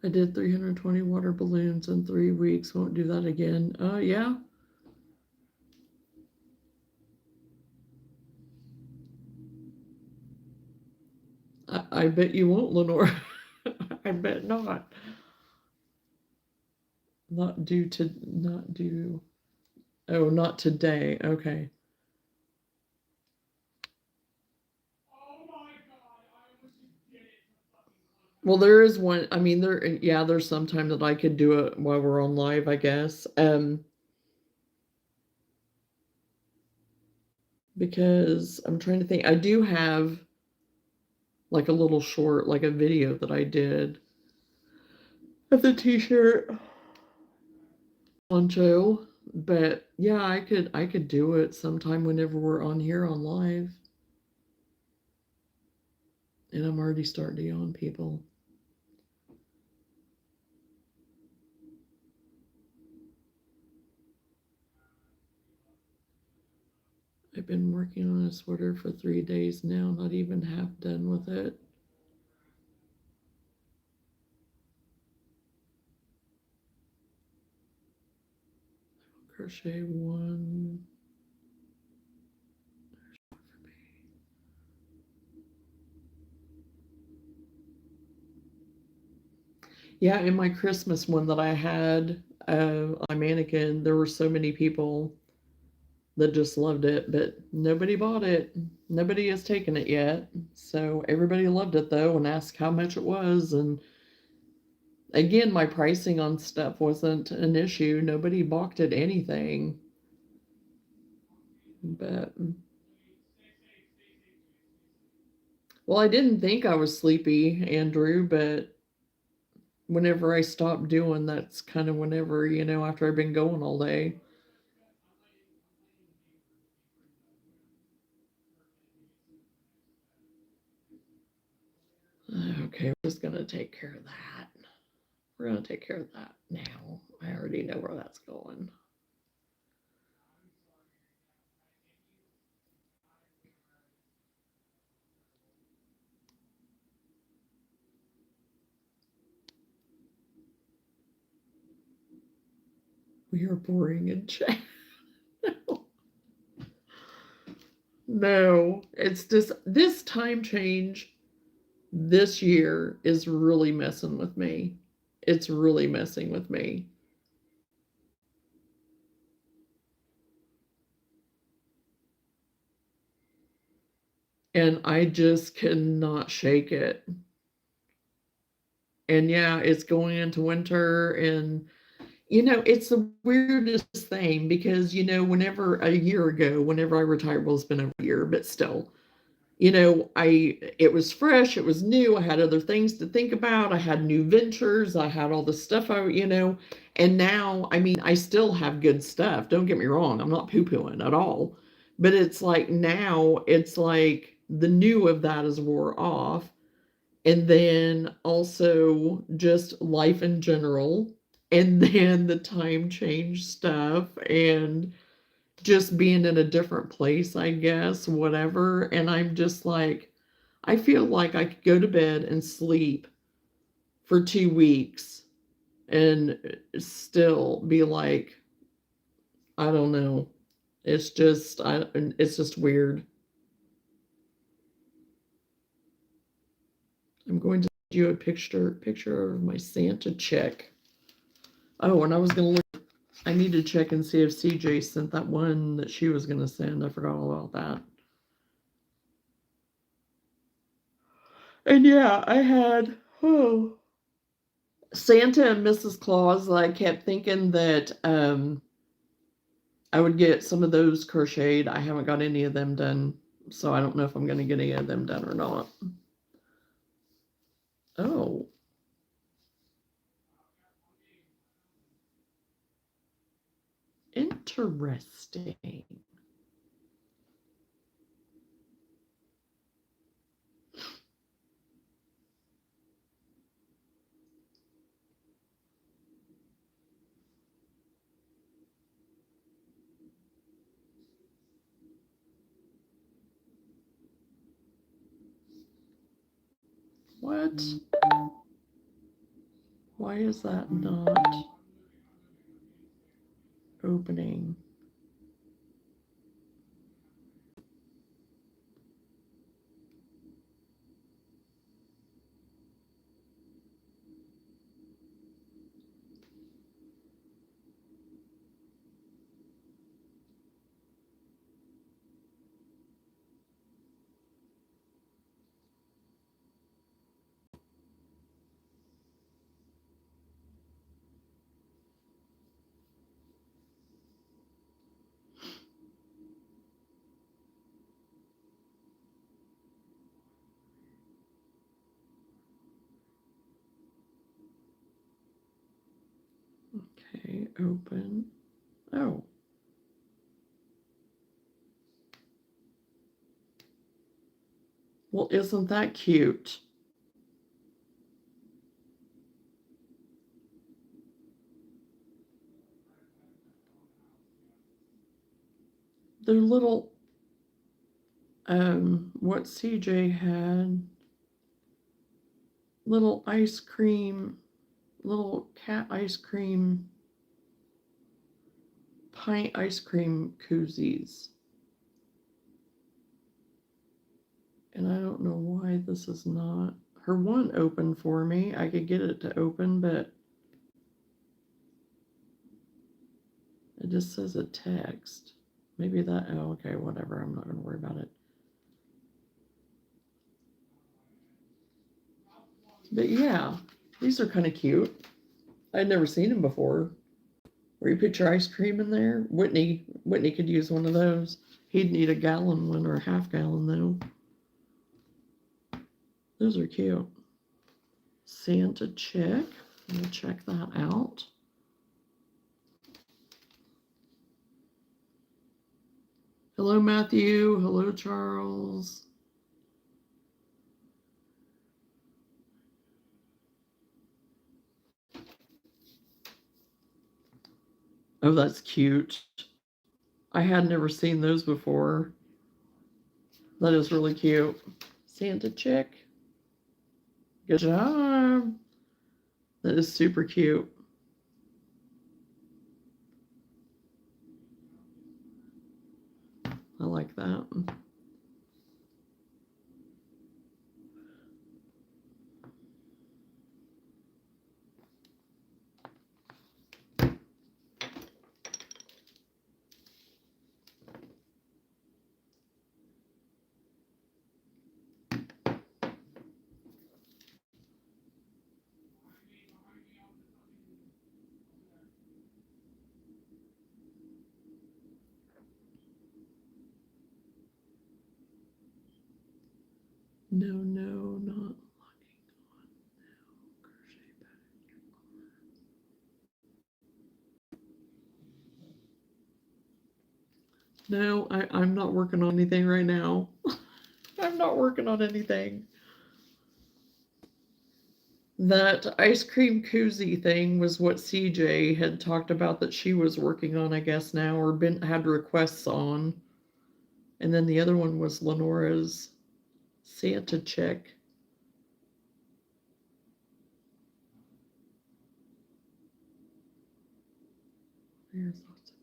I did 320 water balloons in 3 weeks. Won't do that again. Yeah. I bet you won't, Lenore. I bet not. Not due to, not due. Oh, not today. Okay. Well, there is one. I mean, yeah, there's some time that I could do it while we're on live, I guess. because I'm trying to think. I do have like a little short, like a video that I did of the t-shirt poncho. But yeah, I could do it sometime whenever we're on here on live. And I'm already starting to yawn, people. I've been working on a sweater for 3 days now, not even half done with it. Crochet one. Yeah, in my Christmas one that I had on my mannequin, there were so many people that just loved it, but nobody bought it. Nobody has taken it yet. So everybody loved it though and asked how much it was. And again, my pricing on stuff wasn't an issue. Nobody balked at anything. But well, I didn't think I was sleepy, Andrew, but whenever I stop doing, that's kind of whenever, after I've been going all day. Okay, we're just gonna take care of that. We're gonna take care of that now. I already know where that's going. We are boring and chat. No, it's just this time change this year is really messing with me. It's really messing with me. And I just cannot shake it. And yeah, it's going into winter and it's the weirdest thing because whenever a year ago, whenever I retired, well, it's been a year, but still, it was fresh, it was new, I had other things to think about, I had new ventures, I had all the stuff and now, I mean, I still have good stuff. Don't get me wrong, I'm not poo-pooing at all. But it's like now, it's like the new of that is wore off. And then also just life in general. And then the time change stuff and just being in a different place, I guess, whatever. And I'm just like, I feel like I could go to bed and sleep for 2 weeks and still be like, I don't know. It's just weird. I'm going to send you a picture of my Santa check. Oh, and I was gonna look. I need to check and see if CJ sent that one that she was gonna send. I forgot all about that. And yeah, I had Santa and Mrs. Claus. I kept thinking that I would get some of those crocheted. I haven't got any of them done, so I don't know if I'm gonna get any of them done or not. Oh, interesting. What? Why is that not opening? Okay, open. Oh. Well, isn't that cute? They're little, what CJ had, little ice cream, little cat ice cream, pint ice cream koozies. And I don't know why this is not, her one opened for me. I could get it to open, but it just says a text. Maybe that, oh, okay, whatever. I'm not going to worry about it. But yeah, these are kind of cute. I'd never seen them before. Where you put your ice cream in there. Whitney could use one of those. He'd need a gallon one or a half gallon though. Those are cute. Santa chick. We'll check that out. Hello, Matthew. Hello, Charles. Oh, that's cute. I had never seen those before. That is really cute. Santa chick. Good job. That is super cute. I like that. No, not logging on now. Crochet pattern. No, I'm not working on anything right now. I'm not working on anything. That ice cream koozie thing was what CJ had talked about that she was working on, I guess now, or had requests on. And then the other one was Lenora's Santa chick. There's lots of...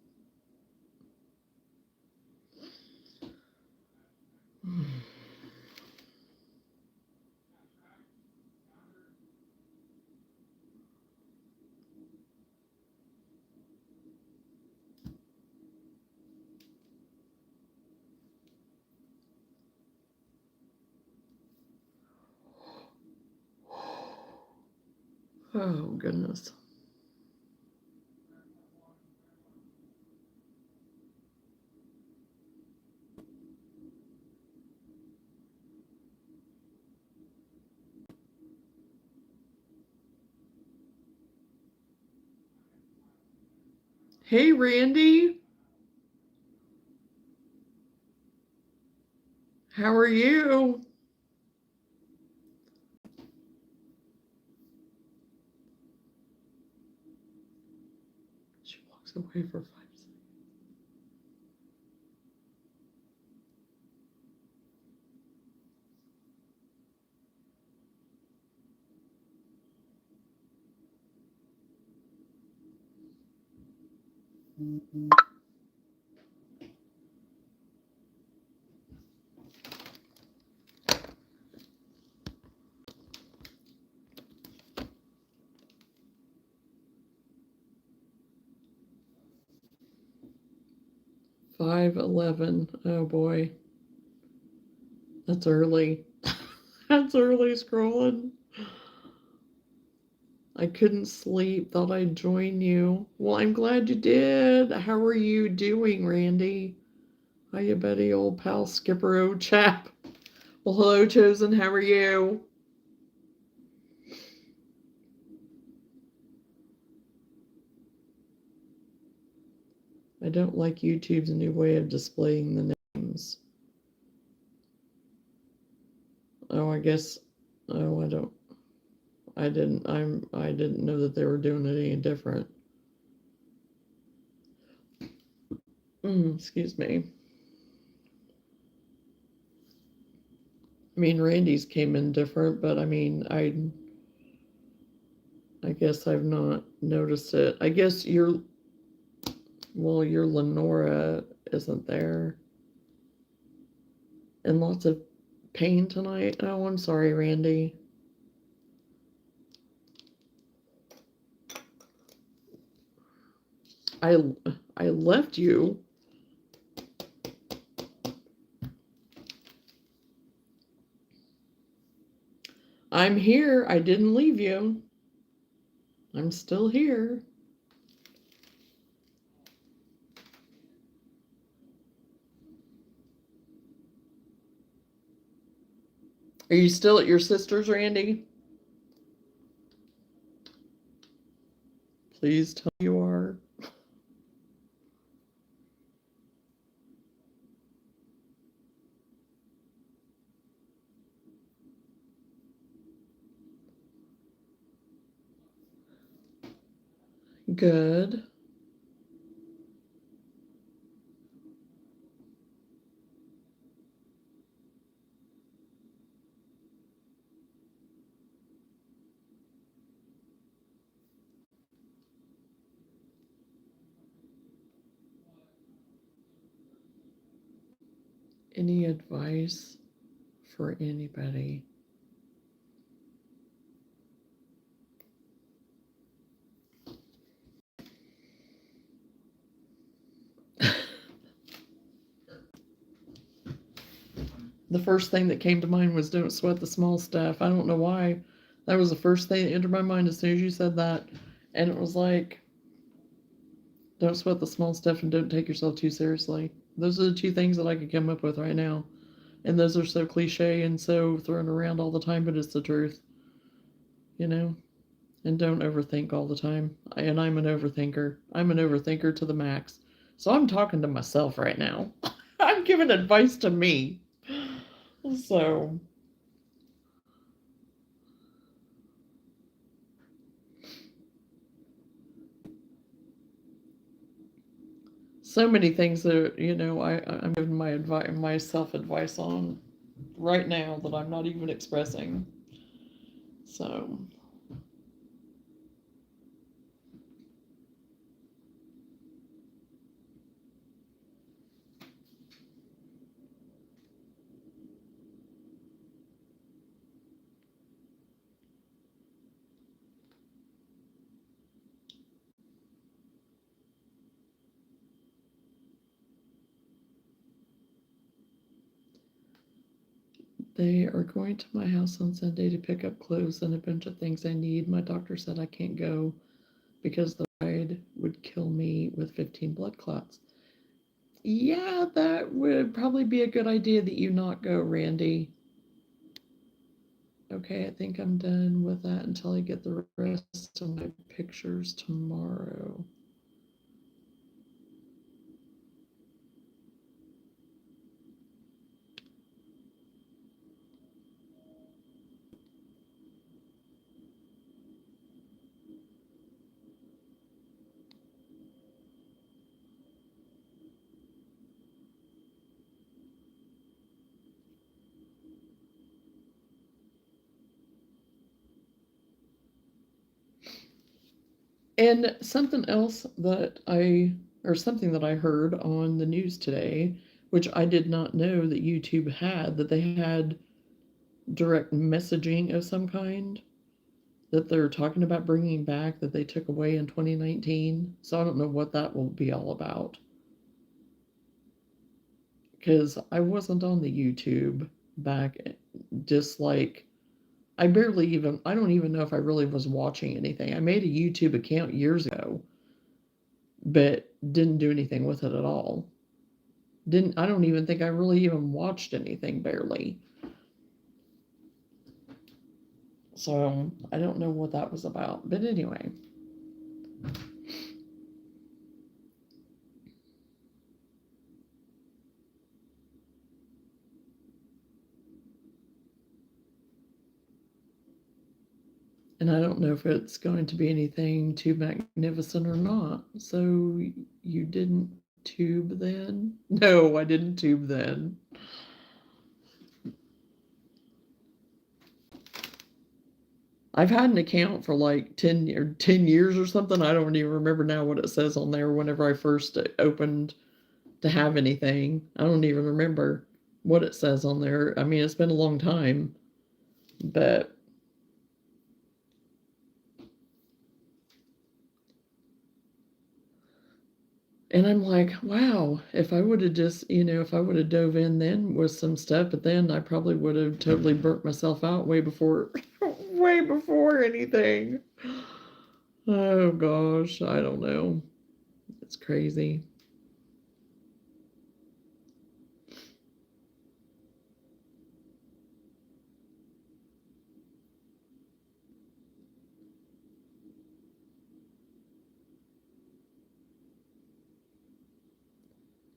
'Oh goodness. Hey, Randy. How are you? She walks away for 5 seconds. Mm-hmm. 5:11. Oh boy. That's early. That's early scrolling. I couldn't sleep. Thought I'd join you. Well, I'm glad you did. How are you doing, Randy? Hiya, buddy, old pal, Skipper, old chap. Well, hello, Chosen. How are you? I don't like YouTube's new way of displaying the names. Oh, I guess. Oh, I don't. I didn't. I didn't know that they were doing it any different. Excuse me. I mean, Randy's came in different, but I mean, I guess I've not noticed it. I guess your Lenora isn't there, and lots of pain tonight. Oh, I'm sorry, Randy. I left you. I'm here. I didn't leave you. I'm still here. Are you still at your sister's, Randy? Please tell me you are. Good. Any advice for anybody? The first thing that came to mind was don't sweat the small stuff. I don't know why. That was the first thing that entered my mind as soon as you said that. And it was like, don't sweat the small stuff and don't take yourself too seriously. Those are the two things that I could come up with right now. And those are so cliche and so thrown around all the time, but it's the truth, you know? And don't overthink all the time. And I'm an overthinker. I'm an overthinker to the max. So I'm talking to myself right now. I'm giving advice to me. So, so many things that, I'm giving myself advice on right now that I'm not even expressing. So, they are going to my house on Sunday to pick up clothes and a bunch of things I need. My doctor said I can't go because the ride would kill me with 15 blood clots. Yeah, that would probably be a good idea that you not go, Randy. Okay, I think I'm done with that until I get the rest of my pictures tomorrow. And something else something that I heard on the news today, which I did not know that YouTube had, that they had direct messaging of some kind that they're talking about bringing back that they took away in 2019. So I don't know what that will be all about. Because I wasn't on the YouTube back, just like I don't even know if I really was watching anything. I made a YouTube account years ago, but didn't do anything with it at all. I don't even think I really even watched anything, barely. So I don't know what that was about. But anyway. I don't know if it's going to be anything too magnificent or not. So you didn't tube then? No, I didn't tube then. I've had an account for like 10 years or something. I don't even remember now what it says on there whenever I first opened to have anything. I don't even remember what it says on there. I mean, it's been a long time, but and I'm like, wow, if I would have just, if I would have dove in then with some stuff, but then I probably would have totally burnt myself out way before, way before anything. Oh gosh, I don't know. It's crazy.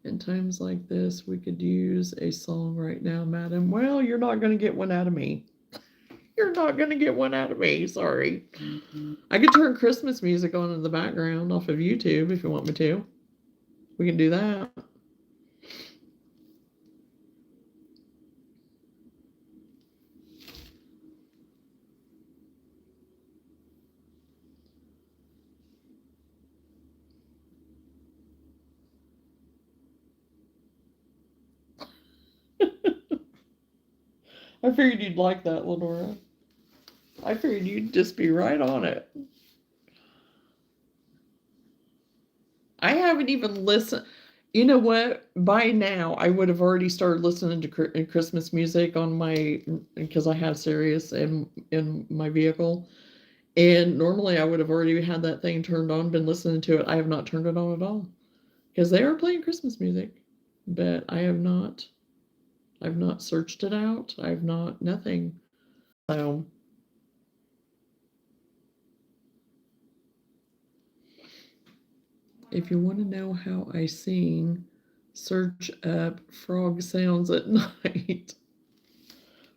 In times like this, we could use a song right now, madam. Well, you're not going to get one out of me. You're not going to get one out of me. Sorry. I could turn Christmas music on in the background off of YouTube if you want me to. We can do that. I figured you'd like that, Lenora. I figured you'd just be right on it. I haven't even listened. You know what? By now, I would have already started listening to Christmas music on my because I have Sirius in my vehicle, and normally I would have already had that thing turned on, been listening to it. I have not turned it on at all because they are playing Christmas music, but I have not. I've not searched it out. I've not nothing. So if you want to know how I sing, search up frog sounds at night.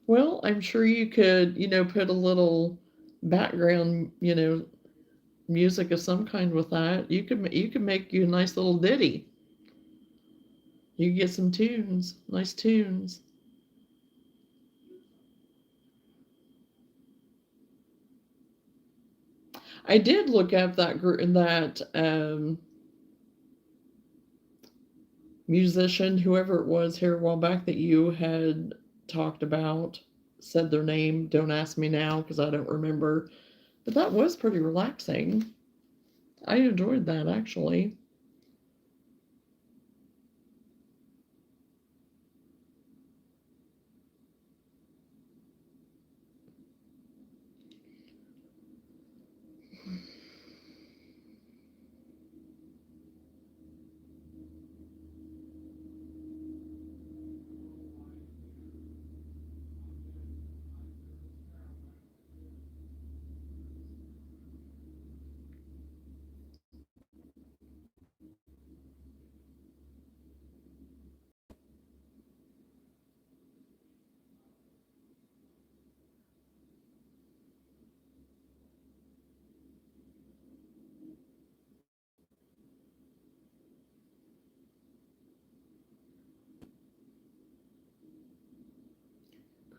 Well, I'm sure you could, put a little background, music of some kind with that. You could make you a nice little ditty. You could get some tunes, nice tunes. I did look up that musician, whoever it was here a while back that you had talked about, said their name. Don't ask me now because I don't remember. But that was pretty relaxing. I enjoyed that actually.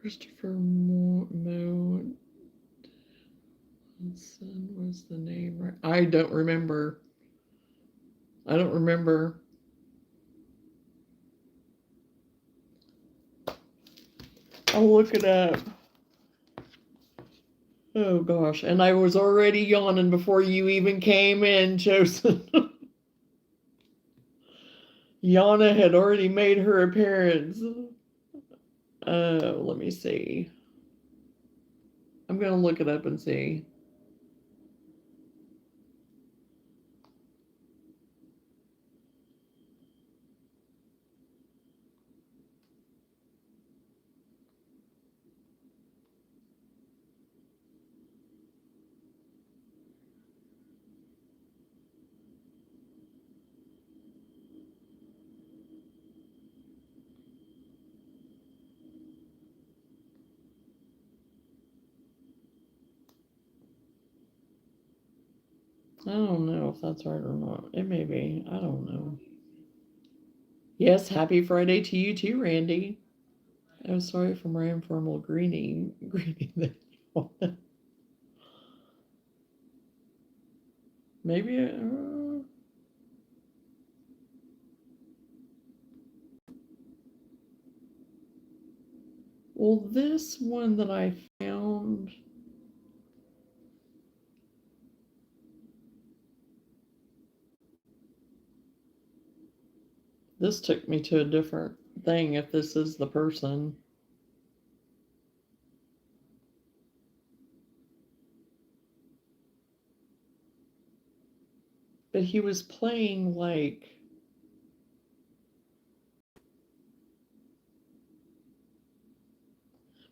Christopher Mo was the name, right? I don't remember. I don't remember. I'll look it up. Oh gosh, and I was already yawning before you even came in, Joseph. Johnna had already made her appearance. Let me see. I'm gonna look it up and see. I don't know if that's right or not. It may be. I don't know. Yes, happy Friday to you too, Randy. I'm sorry for my informal greeting that you wanted. Maybe. Well, this one that I found, this took me to a different thing. If this is the person, but he was playing like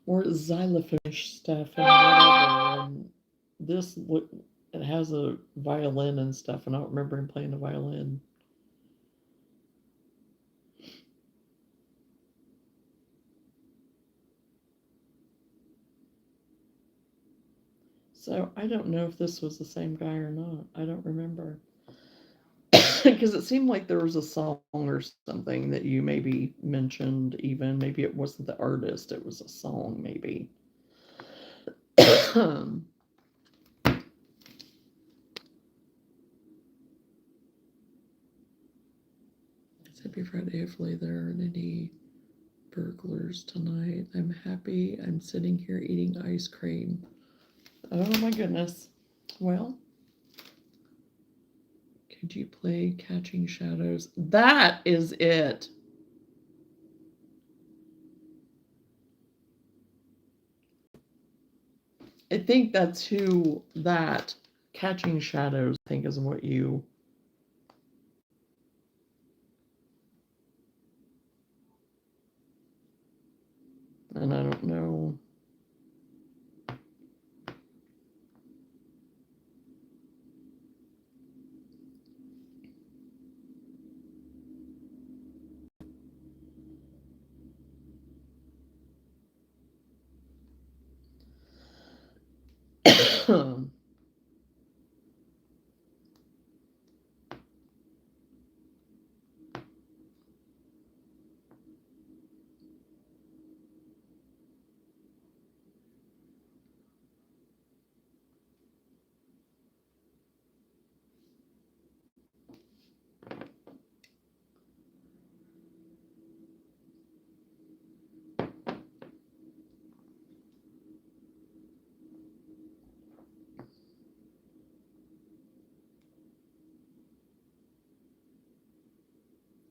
more xylophonish stuff and whatever. And this look, it has a violin and stuff, and I don't remember him playing the violin. So I don't know if this was the same guy or not. I don't remember. Because it seemed like there was a song or something that you maybe mentioned, even. Maybe it wasn't the artist, it was a song, maybe. It's Happy Friday. Hopefully, there aren't any burglars tonight. I'm happy. I'm sitting here eating ice cream. Oh my goodness. Well, could you play Catching Shadows? That is it. I think that's who that Catching Shadows, I think, is what you. And I don't know.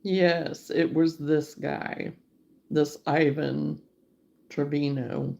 Yes, it was this guy, this Ivan Trevino.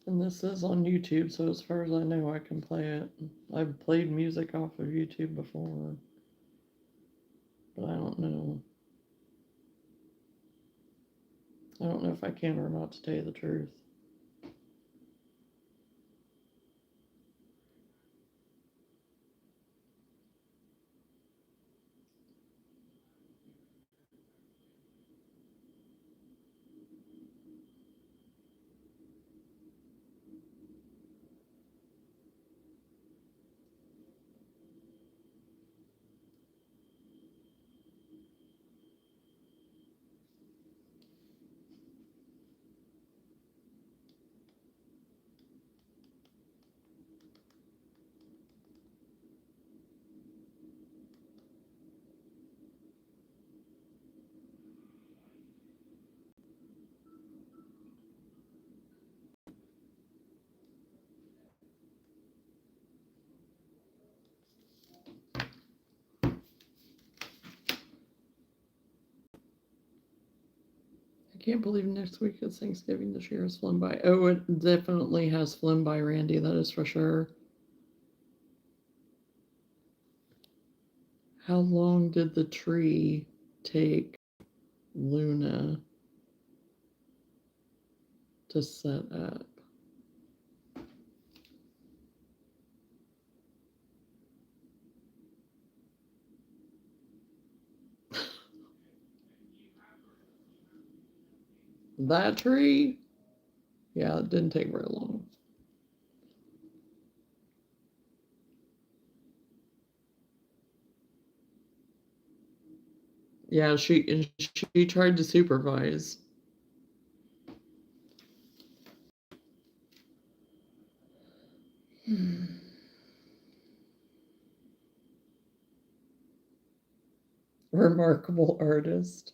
And this is on YouTube, so as far as I know, I can play it. I've played music off of YouTube before, but I don't know. I don't know if I can or not, to tell you the truth. Can't believe next week is Thanksgiving. This year has flown by. Oh, it definitely has flown by, Randy. That is for sure. How long did the tree take Luna to set up? That tree? Yeah, it didn't take very long. Yeah, she tried to supervise. Remarkable artist.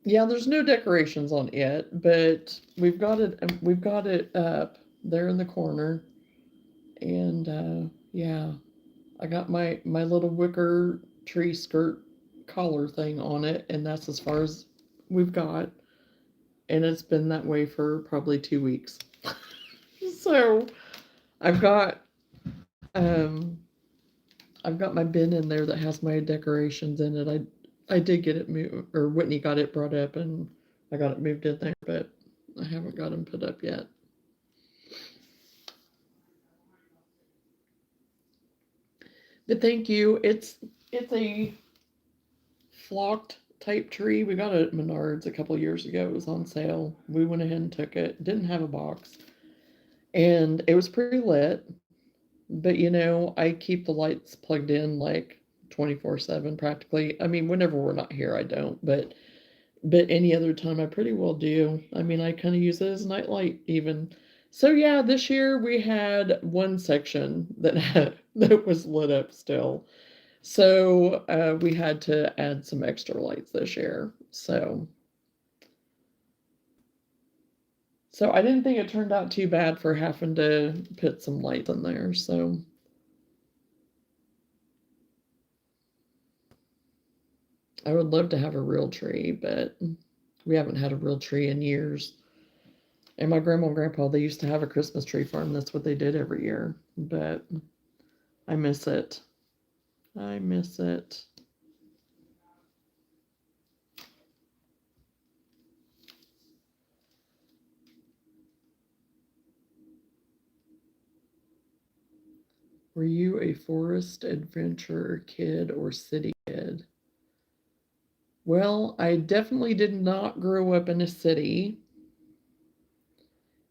Yeah, there's no decorations on it, but we've got it up there in the corner. And yeah, I got my little wicker tree skirt collar thing on it, and that's as far as we've got. And it's been that way for probably 2 weeks. So I've got um I've got my bin in there that has my decorations in it. I did get it moved, or Whitney got it brought up, and I got it moved in there, but I haven't got them put up yet. But thank you. It's a flocked type tree. We got it at Menards a couple years ago. It was on sale. We went ahead and took it. Didn't have a box, and it was pretty lit. But I keep the lights plugged in like 24/7 practically. I mean, whenever we're not here, I don't. But any other time, I pretty well do. I mean, I kind of use it as a night light even. So yeah, this year we had one section that was lit up still. So we had to add some extra lights this year. So I didn't think it turned out too bad for having to put some lights in there. So I would love to have a real tree, but we haven't had a real tree in years. And my grandma and grandpa, they used to have a Christmas tree farm. That's what they did every year. But I miss it. I miss it. Were you a forest adventure kid or city kid? Well, I definitely did not grow up in a city.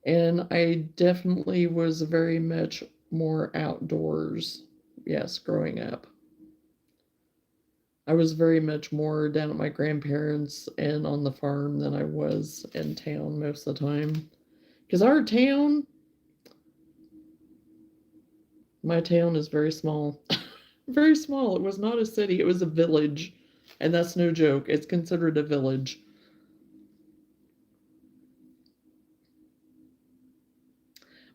And I definitely was very much more outdoors, yes, growing up. I was very much more down at my grandparents' and on the farm than I was in town most of the time. Because our town, my town is very small. Very small. It was not a city, it was a village. And that's no joke. It's considered a village.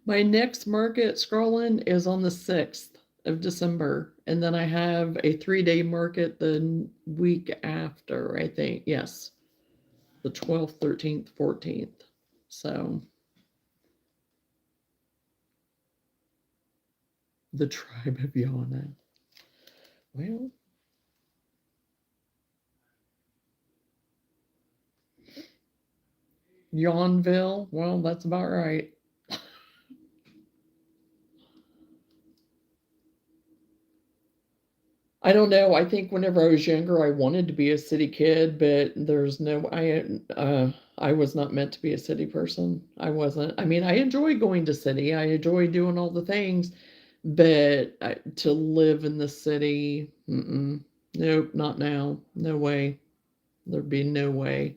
My next market scrolling is on the 6th of December. And then I have a 3-day market the week after, I think. Yes, the 12th, 13th, 14th. So the tribe of Johnna. Well, Yawnville. Well, that's about right. I don't know. I think whenever I was younger, I wanted to be a city kid, but there's no I was not meant to be a city person. I wasn't. I mean, I enjoy going to city. I enjoy doing all the things, but to live in the city, nope, not now. No way. There'd be no way.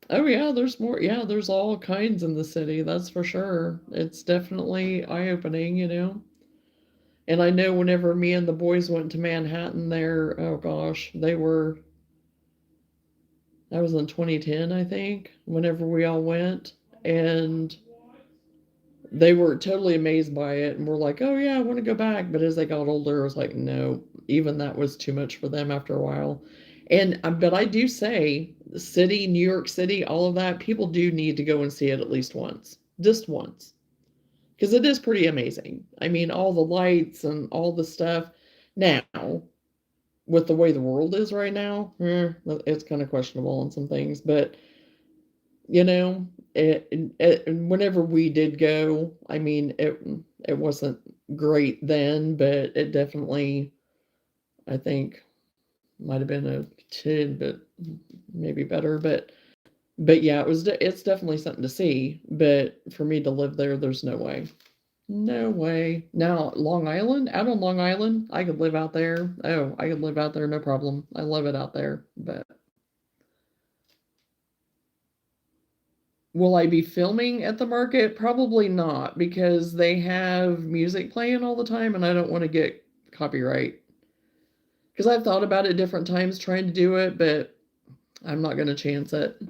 Oh yeah, there's more. Yeah, there's all kinds in the city. That's for sure. It's definitely eye-opening. And I know whenever me and the boys went to Manhattan there, oh gosh, that was in 2010, I think, whenever we all went. And they were totally amazed by it and were like, "Oh yeah, I want to go back." But as they got older, I was like, "No, even that was too much for them after a while." And but I do say, the city, New York City, all of that, people do need to go and see it at least once, just once, because it is pretty amazing. I mean, all the lights and all the stuff. Now, with the way the world is right now, it's kind of questionable on some things, but you know, whenever we did go, I mean, it wasn't great then, but it definitely, I think, might have been a tid bit maybe better, but yeah, it's definitely something to see. But for me to live there, there's no way. No way. Now, Long Island, out on Long Island, I could live out there. Oh, I could live out there, no problem. I love it out there. But will I be filming at the market? Probably not, because they have music playing all the time and I don't want to get copyright. Because I've thought about it different times trying to do it, but I'm not going to chance it.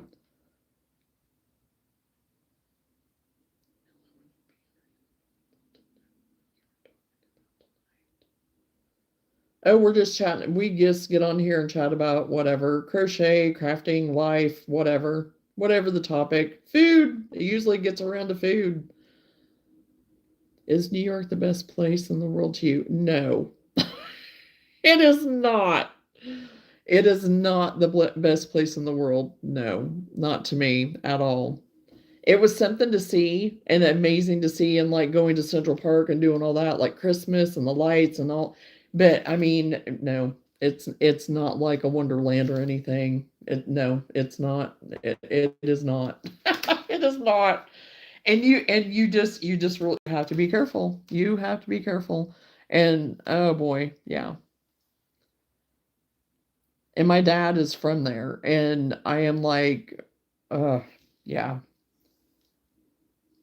Oh, we're just chatting. We just get on here and chat about whatever crochet, crafting, life, whatever. Whatever the topic. Food. It usually gets around to food. Is New York the best place in the world to you? No, it is not. It is not the best place in the world. No, not to me at all. It was something to see and amazing to see, and like going to Central Park and doing all that, like Christmas and the lights and all. But I mean, no, it's not like a Wonderland or anything. No, it's not. It is not. It is not. And you just really have to be careful. You have to be careful. And oh boy, yeah. And my dad is from there, and I am like, yeah.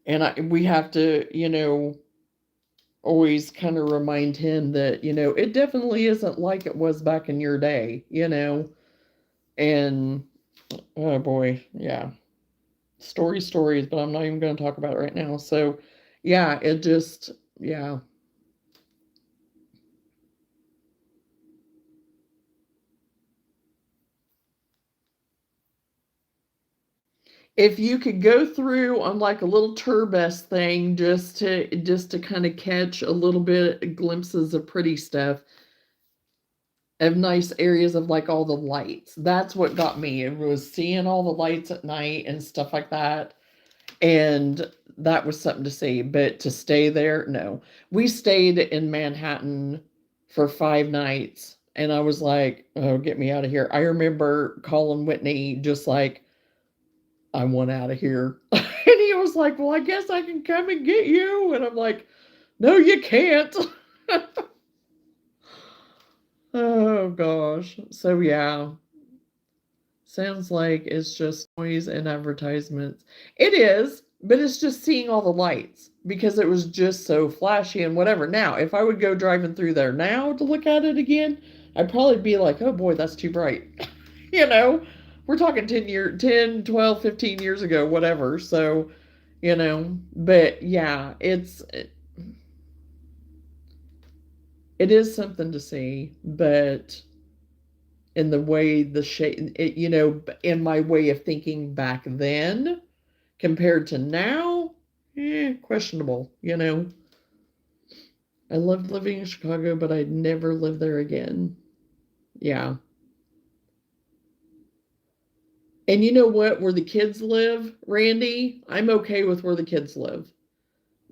And we have to, always kind of remind him that, it definitely isn't like it was back in your day. And oh boy, yeah. Stories, but I'm not even going to talk about it right now. So, yeah, it just, yeah. If you could go through on like a little tour bus thing just to kind of catch a little bit glimpses of pretty stuff, of nice areas of like all the lights. That's what got me. It was seeing all the lights at night and stuff like that. And that was something to see. But to stay there, no. We stayed in Manhattan for 5 nights. And I was like, oh, get me out of here. I remember calling Whitney just like, I want out of here. And he was like, well, I guess I can come and get you. And I'm like, no, you can't. Oh gosh. So yeah, sounds like it's just noise and advertisements. It is, but it's just seeing all the lights because it was just so flashy and whatever. Now, if I would go driving through there now to look at it again, I'd probably be like, oh boy, that's too bright. you know, we're talking 10, 12, 15 years ago, whatever. So, but yeah, it is something to see, but in the way the shape, in my way of thinking back then compared to now, questionable. I loved living in Chicago, but I'd never live there again. Yeah. And you know what? Where the kids live, Randy, I'm okay with where the kids live.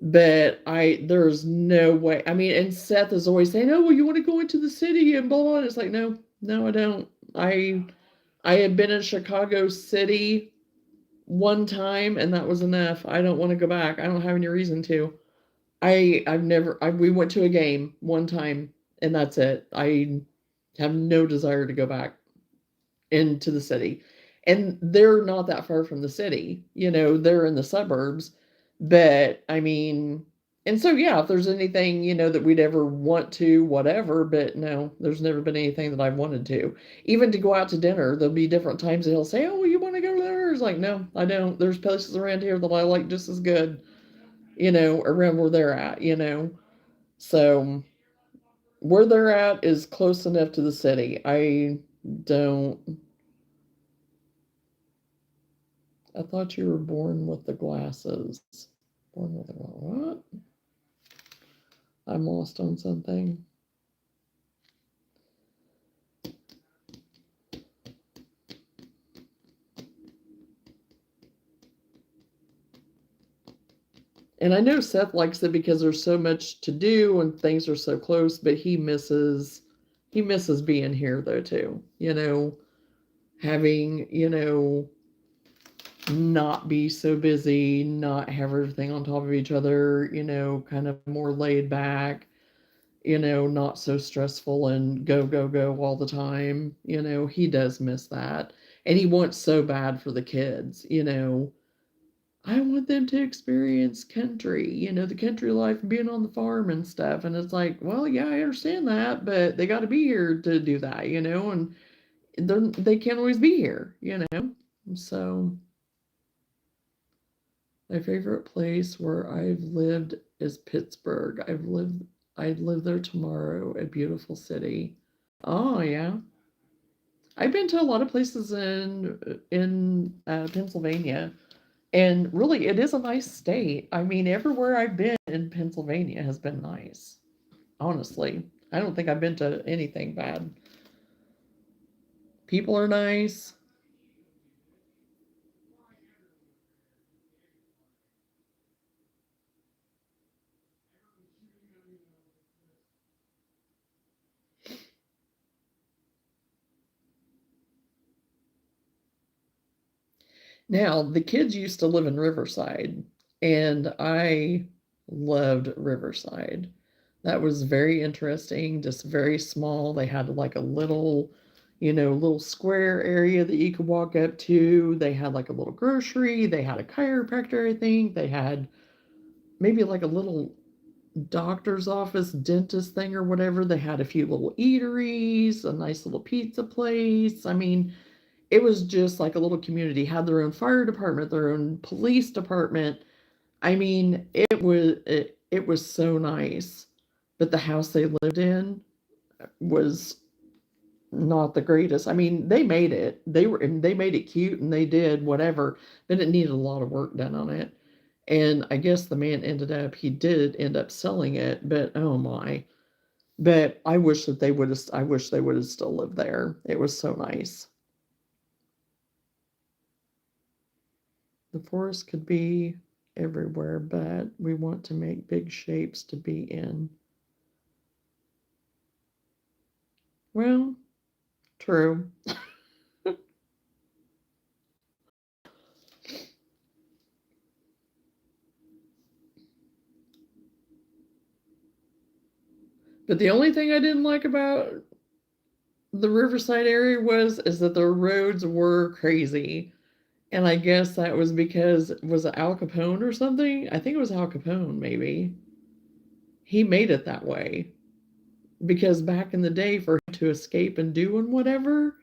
But there's no way. I mean, and Seth is always saying, "Oh, well, you want to go into the city and blah blah." And it's like, no, no, I don't. I have been in Chicago City one time, and that was enough. I don't want to go back. I don't have any reason to. I've never. We went to a game one time, and that's it. I have no desire to go back into the city. And they're not that far from the city. They're in the suburbs. But I mean, and so yeah, if there's anything, that we'd ever want to, whatever, but no, there's never been anything that I've wanted to. Even to go out to dinner, there'll be different times that he'll say, "Oh, well, you want to go there?" He's like, no, I don't. There's places around here that I like just as good, around where they're at, So where they're at is close enough to the city. Don't. I thought you were born with the glasses. Born with the what? I'm lost on something. And I know Seth likes it because there's so much to do and things are so close, but he misses being here though too. Having, not be so busy, not have everything on top of each other, kind of more laid back, not so stressful and go, go, go all the time. He does miss that. And he wants so bad for the kids. I want them to experience country, the country life and being on the farm and stuff. And it's like, well, yeah, I understand that, but they got to be here to do that, and they can't always be here. So my favorite place where I've lived is Pittsburgh. I'd live there tomorrow, a beautiful city. Oh yeah. I've been to a lot of places in Pennsylvania, and really it is a nice state. I mean, everywhere I've been in Pennsylvania has been nice. Honestly, I don't think I've been to anything bad. People are nice. Now, the kids used to live in Riverside, and I loved Riverside. That was very interesting, just very small. They had like a little square area that you could walk up to. They had like a little grocery. They had a chiropractor, I think. They had maybe like a little doctor's office, dentist thing or whatever. They had a few little eateries, a nice little pizza place. I mean, it was just like a little community, had their own fire department, their own police department. I mean, it was so nice. But the house they lived in was not the greatest. I mean, they made it. They made it cute and they did whatever, but it needed a lot of work done on it. And I guess the man he did end up selling it, but oh my. But I wish they would have still lived there. It was so nice. The forest could be everywhere, but we want to make big shapes to be in. Well, true. But the only thing I didn't like about the Riverside area is that the roads were crazy. And I guess that was because was it Al Capone or something? I think it was Al Capone, maybe. He made it that way. Because back in the day for him to escape and doing whatever,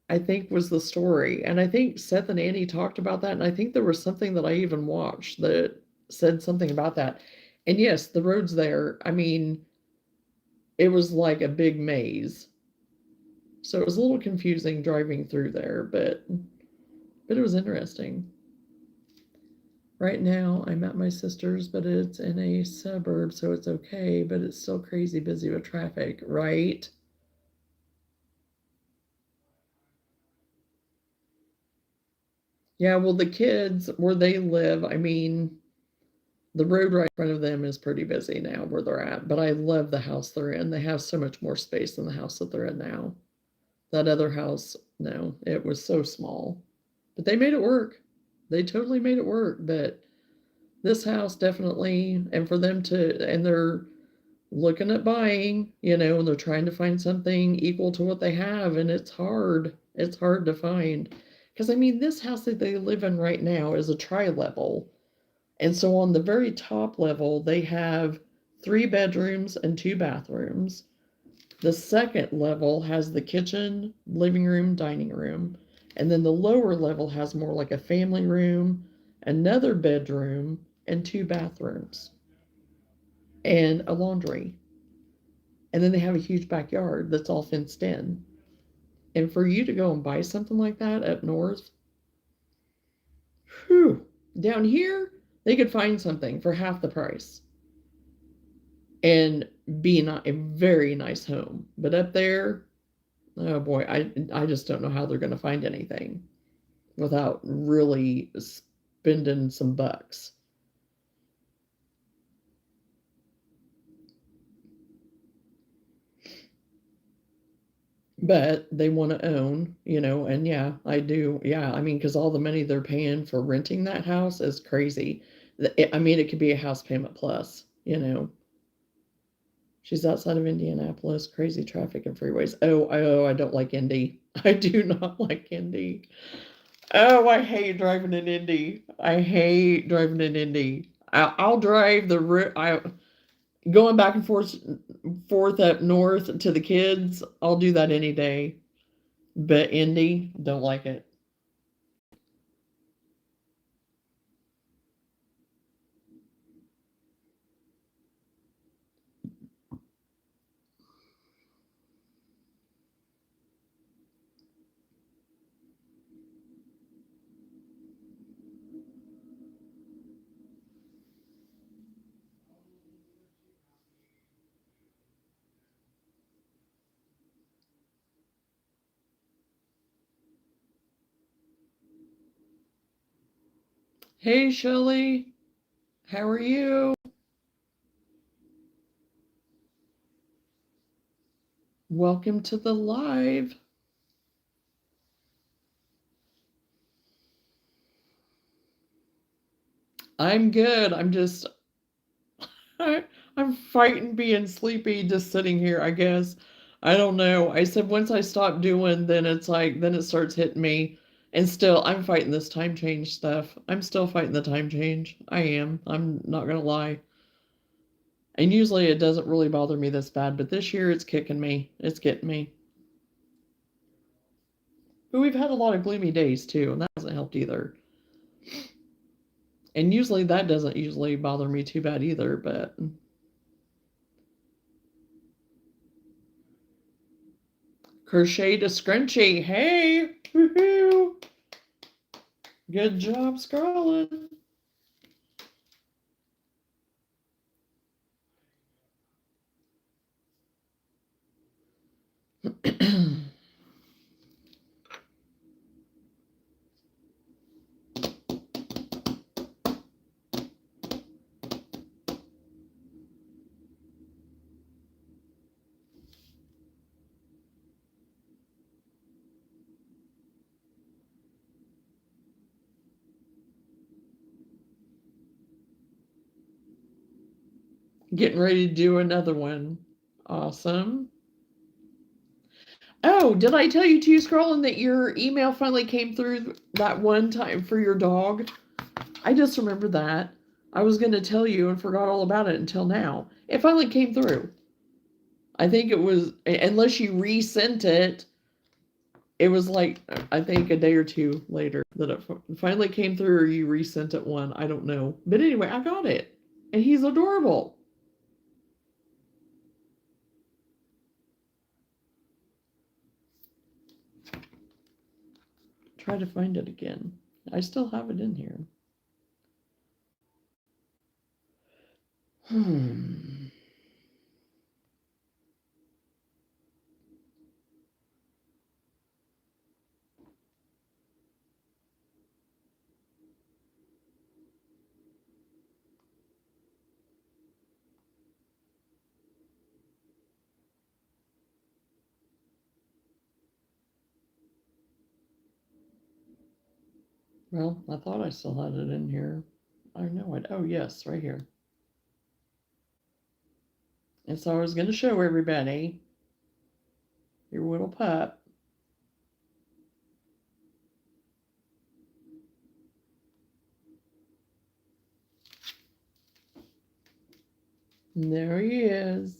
I think was the story. And I think Seth and Annie talked about that. And I think there was something that I even watched that said something about that. And yes, the roads there, I mean, it was like a big maze. So it was a little confusing driving through there, but it was interesting. Right now, I'm at my sister's, but it's in a suburb, so it's okay, but it's still crazy busy with traffic, right? Yeah, well, the kids where they live, I mean, the road right in front of them is pretty busy now where they're at, but I love the house they're in. They have so much more space than the house that they're in now. That other house, no, it was so small. But they made it work. They totally made it work. But this house definitely, and for them to, and they're looking at buying, and they're trying to find something equal to what they have, and it's hard. It's hard to find. Because, I mean, this house that they live in right now is a tri level. And so on the very top level, they have 3 bedrooms and 2 bathrooms. The second level has the kitchen, living room, dining room. And then the lower level has more like a family room, another bedroom, and 2 bathrooms, and a laundry. And then they have a huge backyard that's all fenced in. And for you to go and buy something like that up north, whew, down here, they could find something for half the price and be a very nice home. But up there, oh boy, I just don't know how they're going to find anything without really spending some bucks. But they want to own, and yeah, I do. Yeah, I mean, because all the money they're paying for renting that house is crazy. I mean, it could be a house payment plus. She's outside of Indianapolis, crazy traffic and freeways. Oh, I don't like Indy. I do not like Indy. Oh, I hate driving in Indy. I hate driving in Indy. I'll drive going back and forth up north to the kids. I'll do that any day. But Indy, don't like it. Hey, Shelley, how are you? Welcome to the live. I'm good. I'm fighting being sleepy just sitting here, I guess. I don't know. I said once I stop doing, then then it starts hitting me. And still, I'm fighting this time change stuff. I'm still fighting the time change. I am. I'm not gonna lie. And usually it doesn't really bother me this bad, but this year it's kicking me. It's getting me. But we've had a lot of gloomy days too, and that hasn't helped either. And usually that doesn't usually bother me too bad either, but crochet to scrunchie. Hey! Woohoo! Good job scrolling. Getting ready to do another one. Awesome. Oh, did I tell you too, scrolling, that your email finally came through that one time for your dog? I just remembered that. I was going to tell you and forgot all about it until now. It finally came through. I think it was, unless you resent it, it was like, I think a day or two later that it finally came through, or you resent it one. I don't know. But anyway, I got it. And he's adorable. Try to find it again. I still have it in here. Well, I thought I still had it in here. I know it. Oh, yes, right here. And so I was going to show everybody your little pup. And there he is.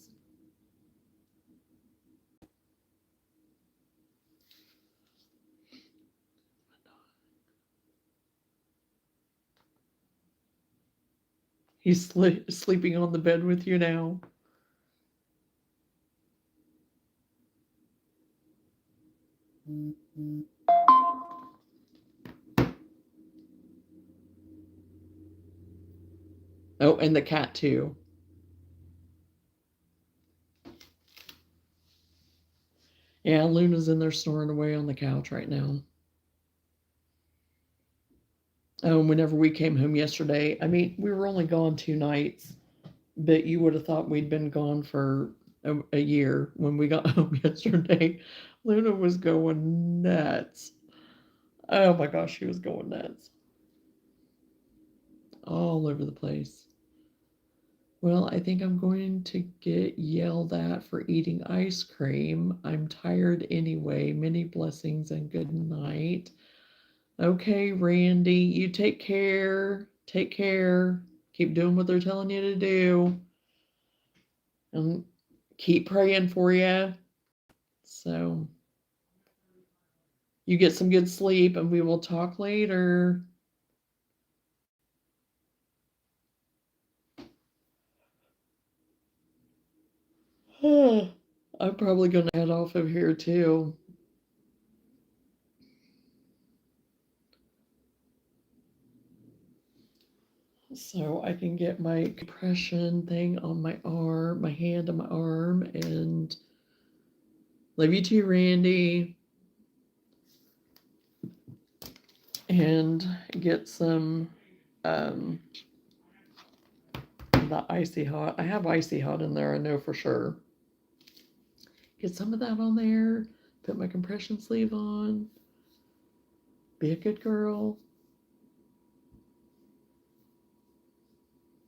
He's sleeping on the bed with you now. Oh, and the cat too. Yeah, Luna's in there snoring away on the couch right now. Oh, whenever we came home yesterday, I mean, we were only gone 2 nights, but you would have thought we'd been gone for a year when we got home yesterday. Luna was going nuts. Oh my gosh, she was going nuts. All over the place. Well, I think I'm going to get yelled at for eating ice cream. I'm tired anyway. Many blessings and good night. Okay, Randy, you take care. Take care. Keep doing what they're telling you to do. And keep praying for you. So you get some good sleep and we will talk later. I'm probably going to head off of here too. So I can get my compression thing on my arm, my hand on my arm, and love you too, Randy. And get some the icy hot. I have icy hot in there, I know for sure. Get some of that on there. Put my compression sleeve on. Be a good girl.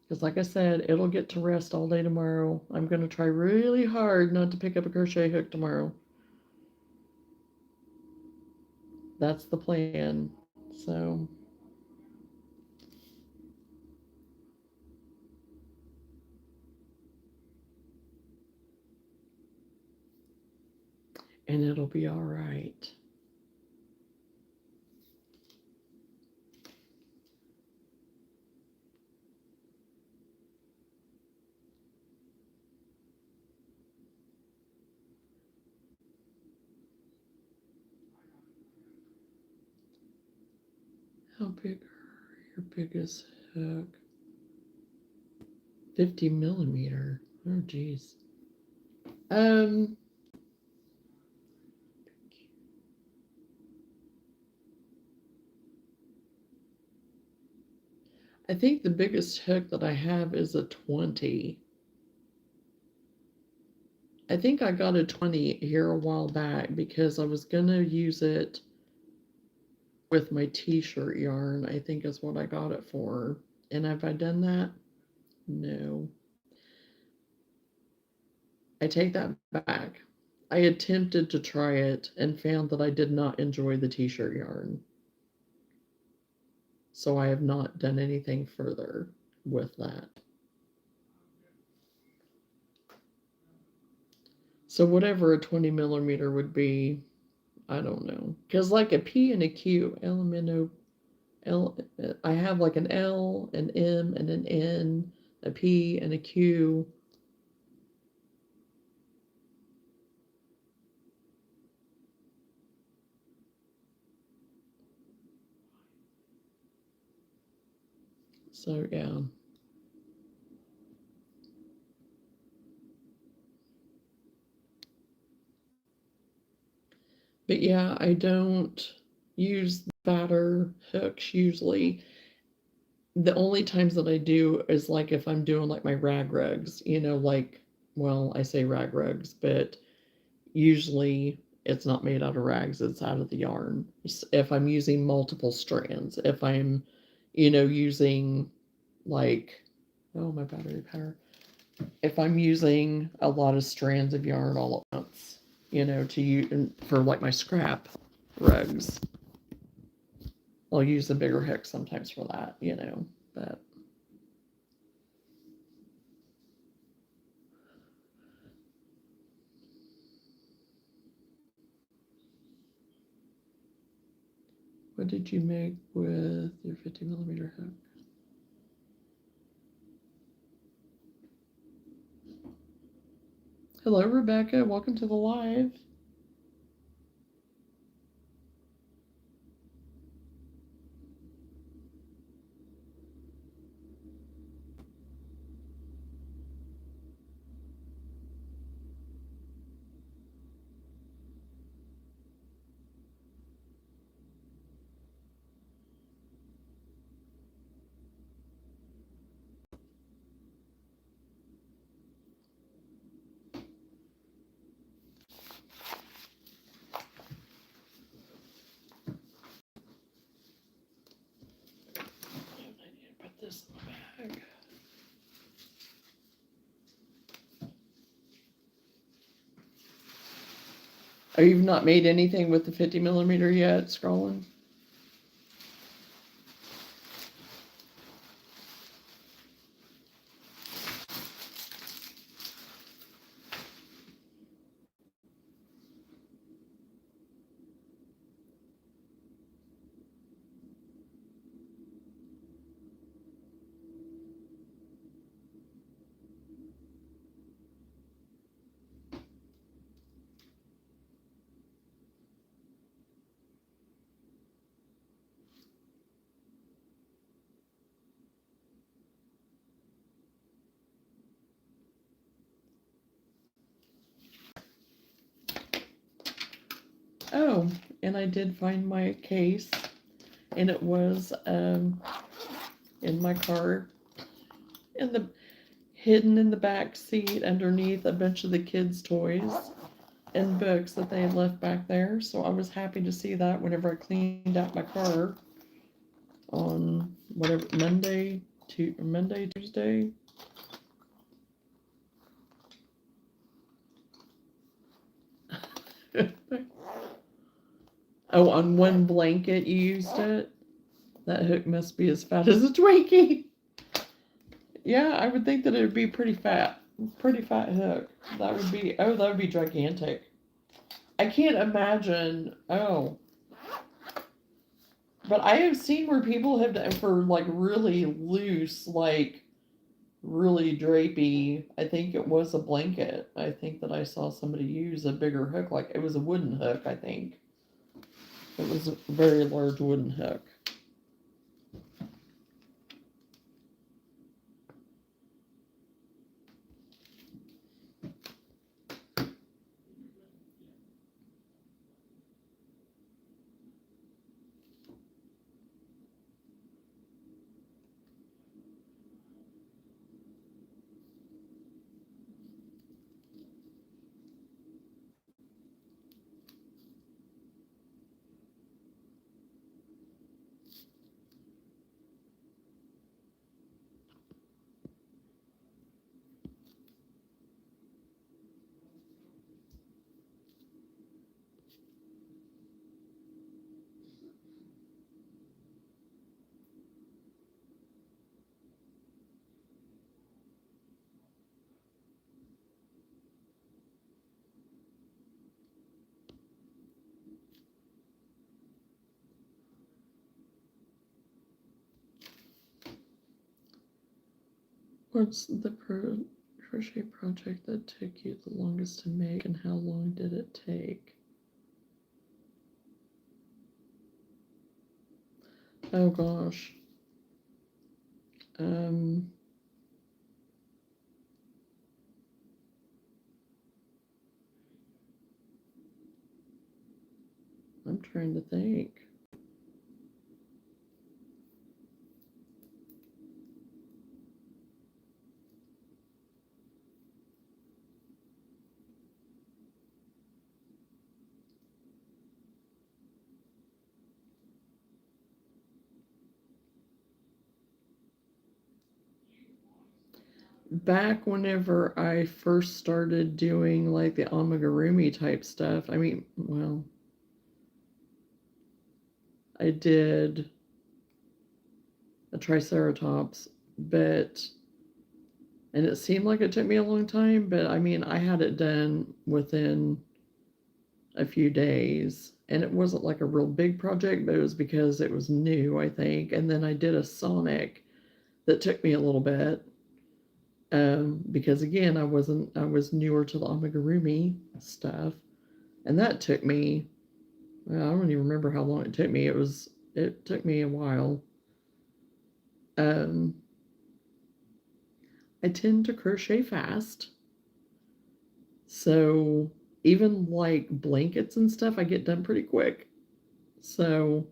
Because like I said, it'll get to rest all day tomorrow. I'm going to try really hard not to pick up a crochet hook tomorrow. That's the plan. So, and it'll be all right. How big are your biggest hook? 50 millimeter. Oh, geez. Um, I think the biggest hook that I have is a 20. I think I got a 20 here a while back because I was going to use it with my t-shirt yarn. I think is what I got it for. And have I done that? No. I take that back. I attempted to try it and found that I did not enjoy the t-shirt yarn. So I have not done anything further with that. So whatever a 20 millimeter would be, I don't know. Because like a P and a Q, LMNO, L, I have like an L, an M, and an N, a P, and a Q. So yeah. But yeah, I don't use fatter hooks usually. The only times that I do is like if I'm doing like my rag rugs, like, well, I say rag rugs, but usually it's not made out of rags, it's out of the yarn. If I'm using multiple strands, if I'm, using like, oh, my battery power. If I'm using a lot of strands of yarn all at once, to use for like my scrap rugs, I'll use a bigger hook sometimes for that, but what did you make with your 50 millimeter hook? Hello, Rebecca. Welcome to the live. I need to put this in the bag. Oh, you've not made anything with the 50mm yet, scrolling? Oh, and I did find my case, and it was in my car, in the hidden in the back seat underneath a bunch of the kids' toys and books that they had left back there. So I was happy to see that whenever I cleaned out my car on whatever Monday, Tuesday. Oh, on one blanket you used it? That hook must be as fat as a Twinkie. Yeah, I would think that it would be pretty fat. Pretty fat hook. That would be, oh, that would be gigantic. I can't imagine, oh. But I have seen where people have done for like really loose, like really drapey. I think it was a blanket. I think that I saw somebody use a bigger hook, like it was a wooden hook, I think. It was a very large wooden hook. What's the crochet project that took you the longest to make, and how long did it take? Oh gosh. Um, I'm trying to think. Back whenever I first started doing like the amigurumi type stuff, I mean, well, I did a triceratops, but and it seemed like it took me a long time, but I mean, I had it done within a few days, and it wasn't like a real big project, but it was because it was new, I think. And then I did a Sonic that took me a little bit. Because again, I was newer to the amigurumi stuff, and that took me, well, I don't even remember how long it took me. It took me a while. Um, I tend to crochet fast, so even like blankets and stuff, I get done pretty quick. So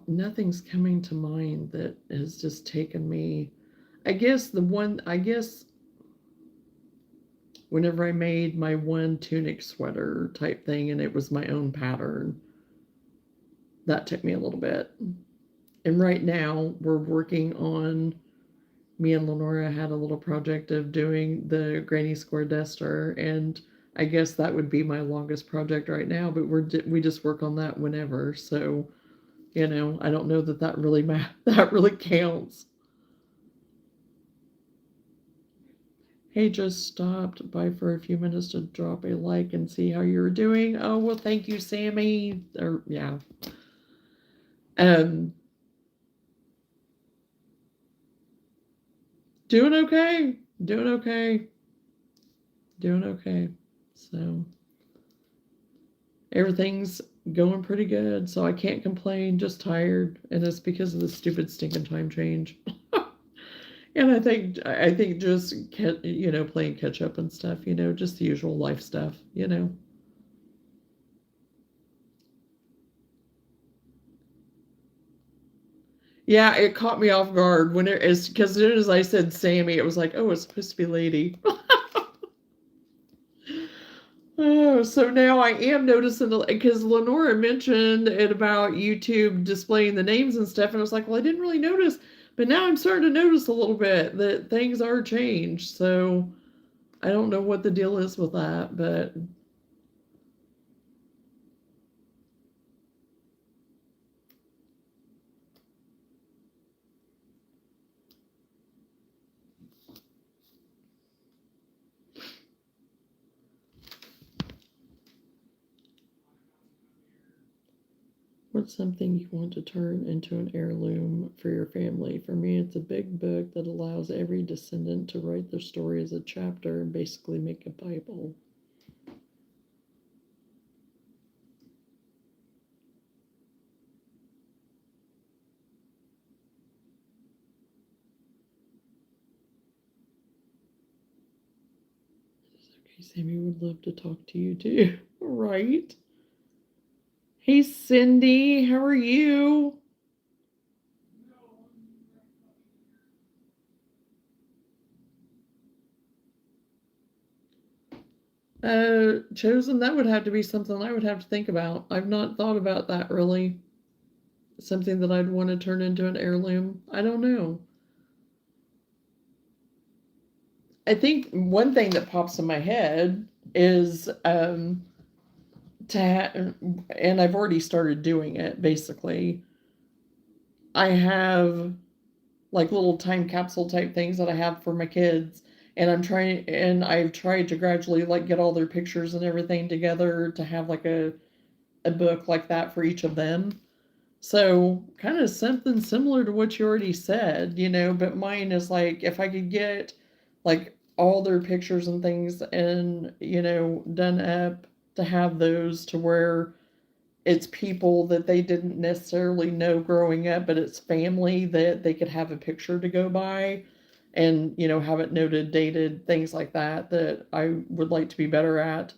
nothing's coming to mind that has just taken me. I guess whenever I made my one tunic sweater type thing and it was my own pattern, that took me a little bit. And right now we're working on, me and Lenora had a little project of doing the granny square duster, and I guess that would be my longest project right now, but we just work on that whenever. So, I don't know that that really that really counts. Hey, just stopped by for a few minutes to drop a like and see how you're doing. Oh, well, thank you, Sammy. Or yeah. Um, doing okay. Doing okay. Doing okay. So everything's going pretty good. So I can't complain, just tired. And it's because of the stupid stinking time change. And I think just playing catch up and stuff, just the usual life stuff. Yeah, it caught me off guard when it is, because as soon as I said Sammy, it was like, oh, it's supposed to be lady. Oh, so now I am noticing, because Lenora mentioned it about YouTube displaying the names and stuff, and I was like, well, I didn't really notice, but now I'm starting to notice a little bit that things are changed. So I don't know what the deal is with that, but what's something you want to turn into an heirloom for your family? For me, it's a big book that allows every descendant to write their story as a chapter and basically make a Bible. Okay, Sammy would love to talk to you too. Right? Hey, Cindy, how are you? Chosen, that would have to be something I would have to think about. I've not thought about that really. Something that I'd want to turn into an heirloom. I don't know. I think one thing that pops in my head is and I've already started doing it basically. I have like little time capsule type things that I have for my kids, and I've tried to gradually like get all their pictures and everything together to have like a book like that for each of them. So kind of something similar to what you already said, but mine is like if I could get like all their pictures and things and, done up to have those to where it's people that they didn't necessarily know growing up, but it's family that they could have a picture to go by and, have it noted, dated, things like that, that I would like to be better at.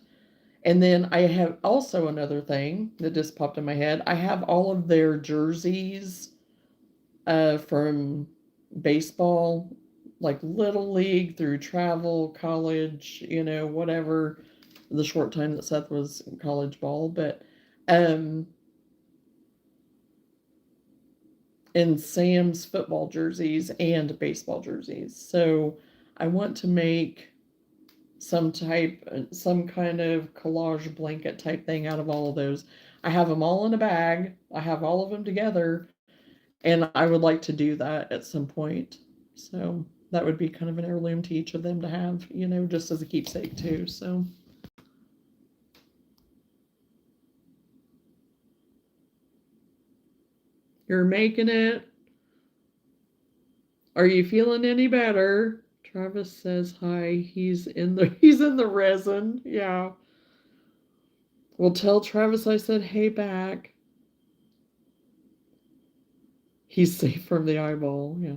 And then I have also another thing that just popped in my head. I have all of their jerseys from baseball, like little league through travel, college, whatever the short time that Seth was in college ball, but um and Sam's football jerseys and baseball jerseys. So I want to make some kind of collage blanket type thing out of all of those. I have them all in a bag. I have all of them together, and I would like to do that at some point. So that would be kind of an heirloom to each of them to have, just as a keepsake too. So You're making it. Are you feeling any better? Travis says hi. He's in the resin. Yeah. Well, tell Travis I said hey back. He's safe from the eyeball. Yeah.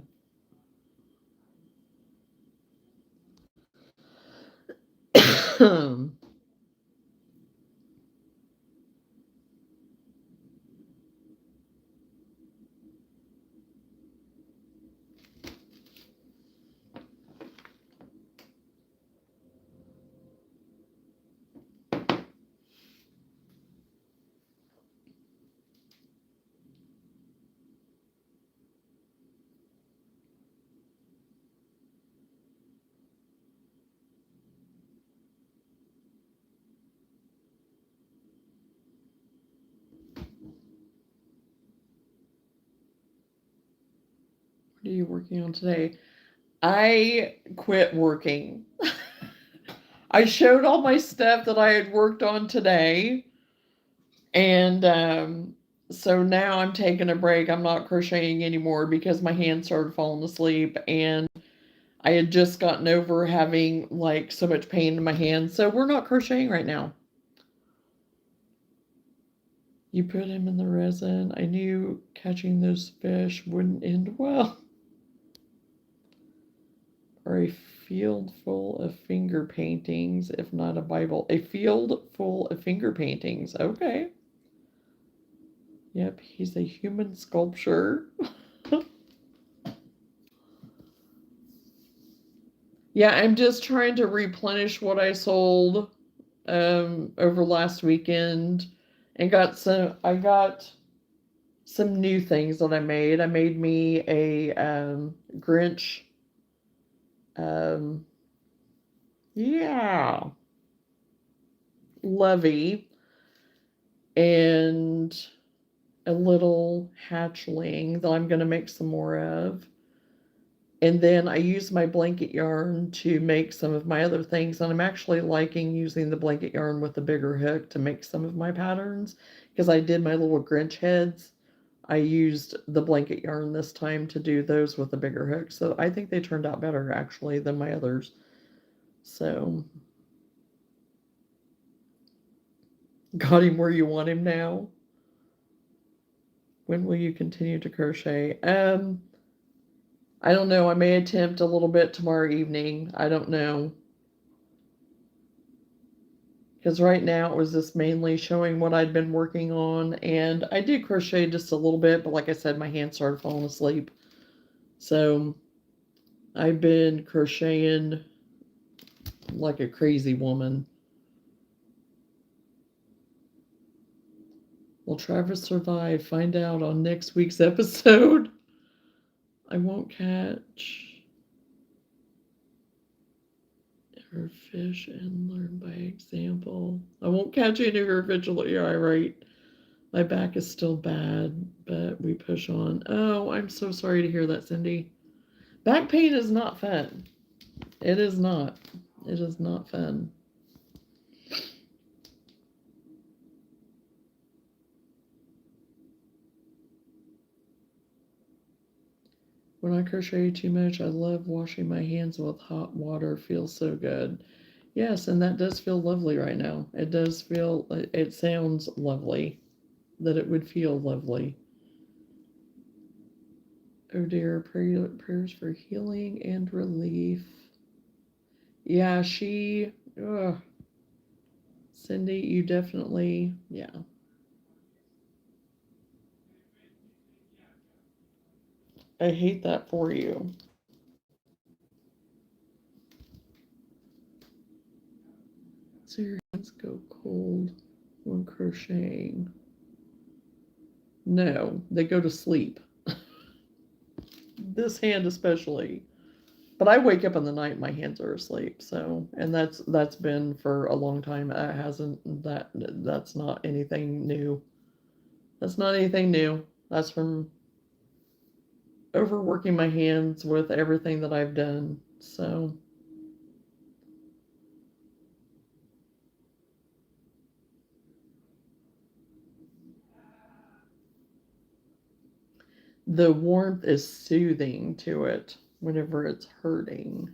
What are you working on today? I quit working. I showed all my stuff that I had worked on today. And so now I'm taking a break. I'm not crocheting anymore because my hands started falling asleep and I had just gotten over having like so much pain in my hands. So we're not crocheting right now. You put him in the resin. I knew catching those fish wouldn't end well. Or a field full of finger paintings, if not a Bible. A field full of finger paintings. Okay. Yep, he's a human sculpture. Yeah, I'm just trying to replenish what I sold over last weekend and I got some new things that I made. I made me a Grinch um yeah, Lovey and a little hatchling that I'm going to make some more of. And then I use my blanket yarn to make some of my other things. And I'm actually liking using the blanket yarn with the bigger hook to make some of my patterns because I did my little Grinch heads. I used the blanket yarn this time to do those with the bigger hook. So I think they turned out better actually than my others. So got him where you want him now. When will you continue to crochet? I don't know. I may attempt a little bit tomorrow evening. I don't know. Because right now it was just mainly showing what I'd been working on. And I did crochet just a little bit, but like I said, my hands started falling asleep. So I've been crocheting like a crazy woman. Will Travis survive? Find out on next week's episode. I won't catch her fish and learn by example. I won't catch any of her vigilantly. Yeah, right. My back is still bad, but we push on. Oh, I'm so sorry to hear that, Cindy. Back pain is not fun. It is not. It is not fun. When I crochet too much, I love washing my hands with hot water. Feels so good. Yes, and that does feel lovely right now. It does feel, it sounds lovely, that it would feel lovely. Oh dear, prayers for healing and relief. Yeah, ugh, Cindy, you definitely, yeah. I hate that for you. So your hands go cold when crocheting. No, they go to sleep. This hand especially. But I wake up in the night, my hands are asleep. So, and that's been for a long time. It hasn't that's not anything new. That's not anything new. That's from overworking my hands with everything that I've done. So, The warmth is soothing to it whenever it's hurting.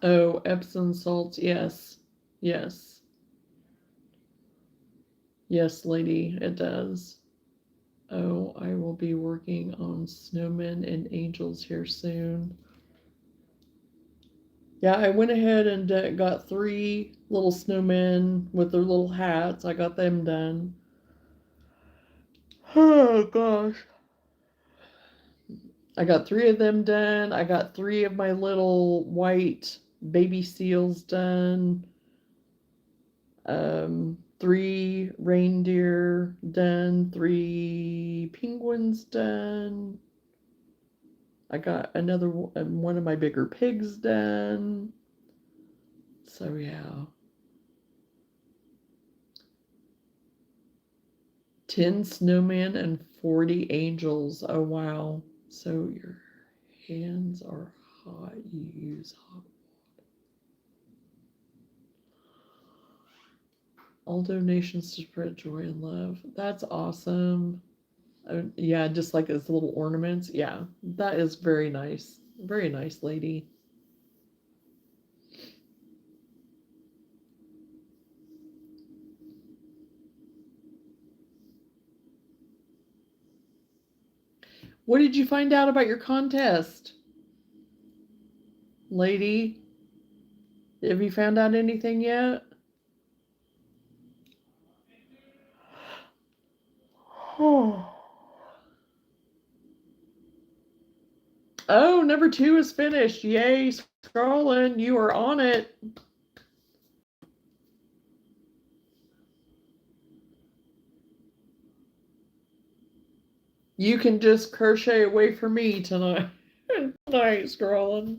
Oh, Epsom salts, yes. Yes. Yes, lady, it does. Oh, I will be working on snowmen and angels here soon. Yeah, I went ahead and got 3 little snowmen with their little hats. I got them done. Oh gosh. I got 3 of them done. I got 3 of my little white baby seals done. 3 reindeer done. 3 penguins done. I got another one of my bigger pigs done. So yeah. 10 snowmen and 40 angels. Oh wow. So your hands are hot. You use hot. All donations to spread joy and love. That's awesome. Yeah, just like as little ornaments. Yeah, that is very nice. Very nice, lady. What did you find out about your contest, lady? Have you found out anything yet? Oh. Oh, number 2 is finished. Yay, scrolling. You are on it. You can just crochet away from me tonight. Tonight, scrolling.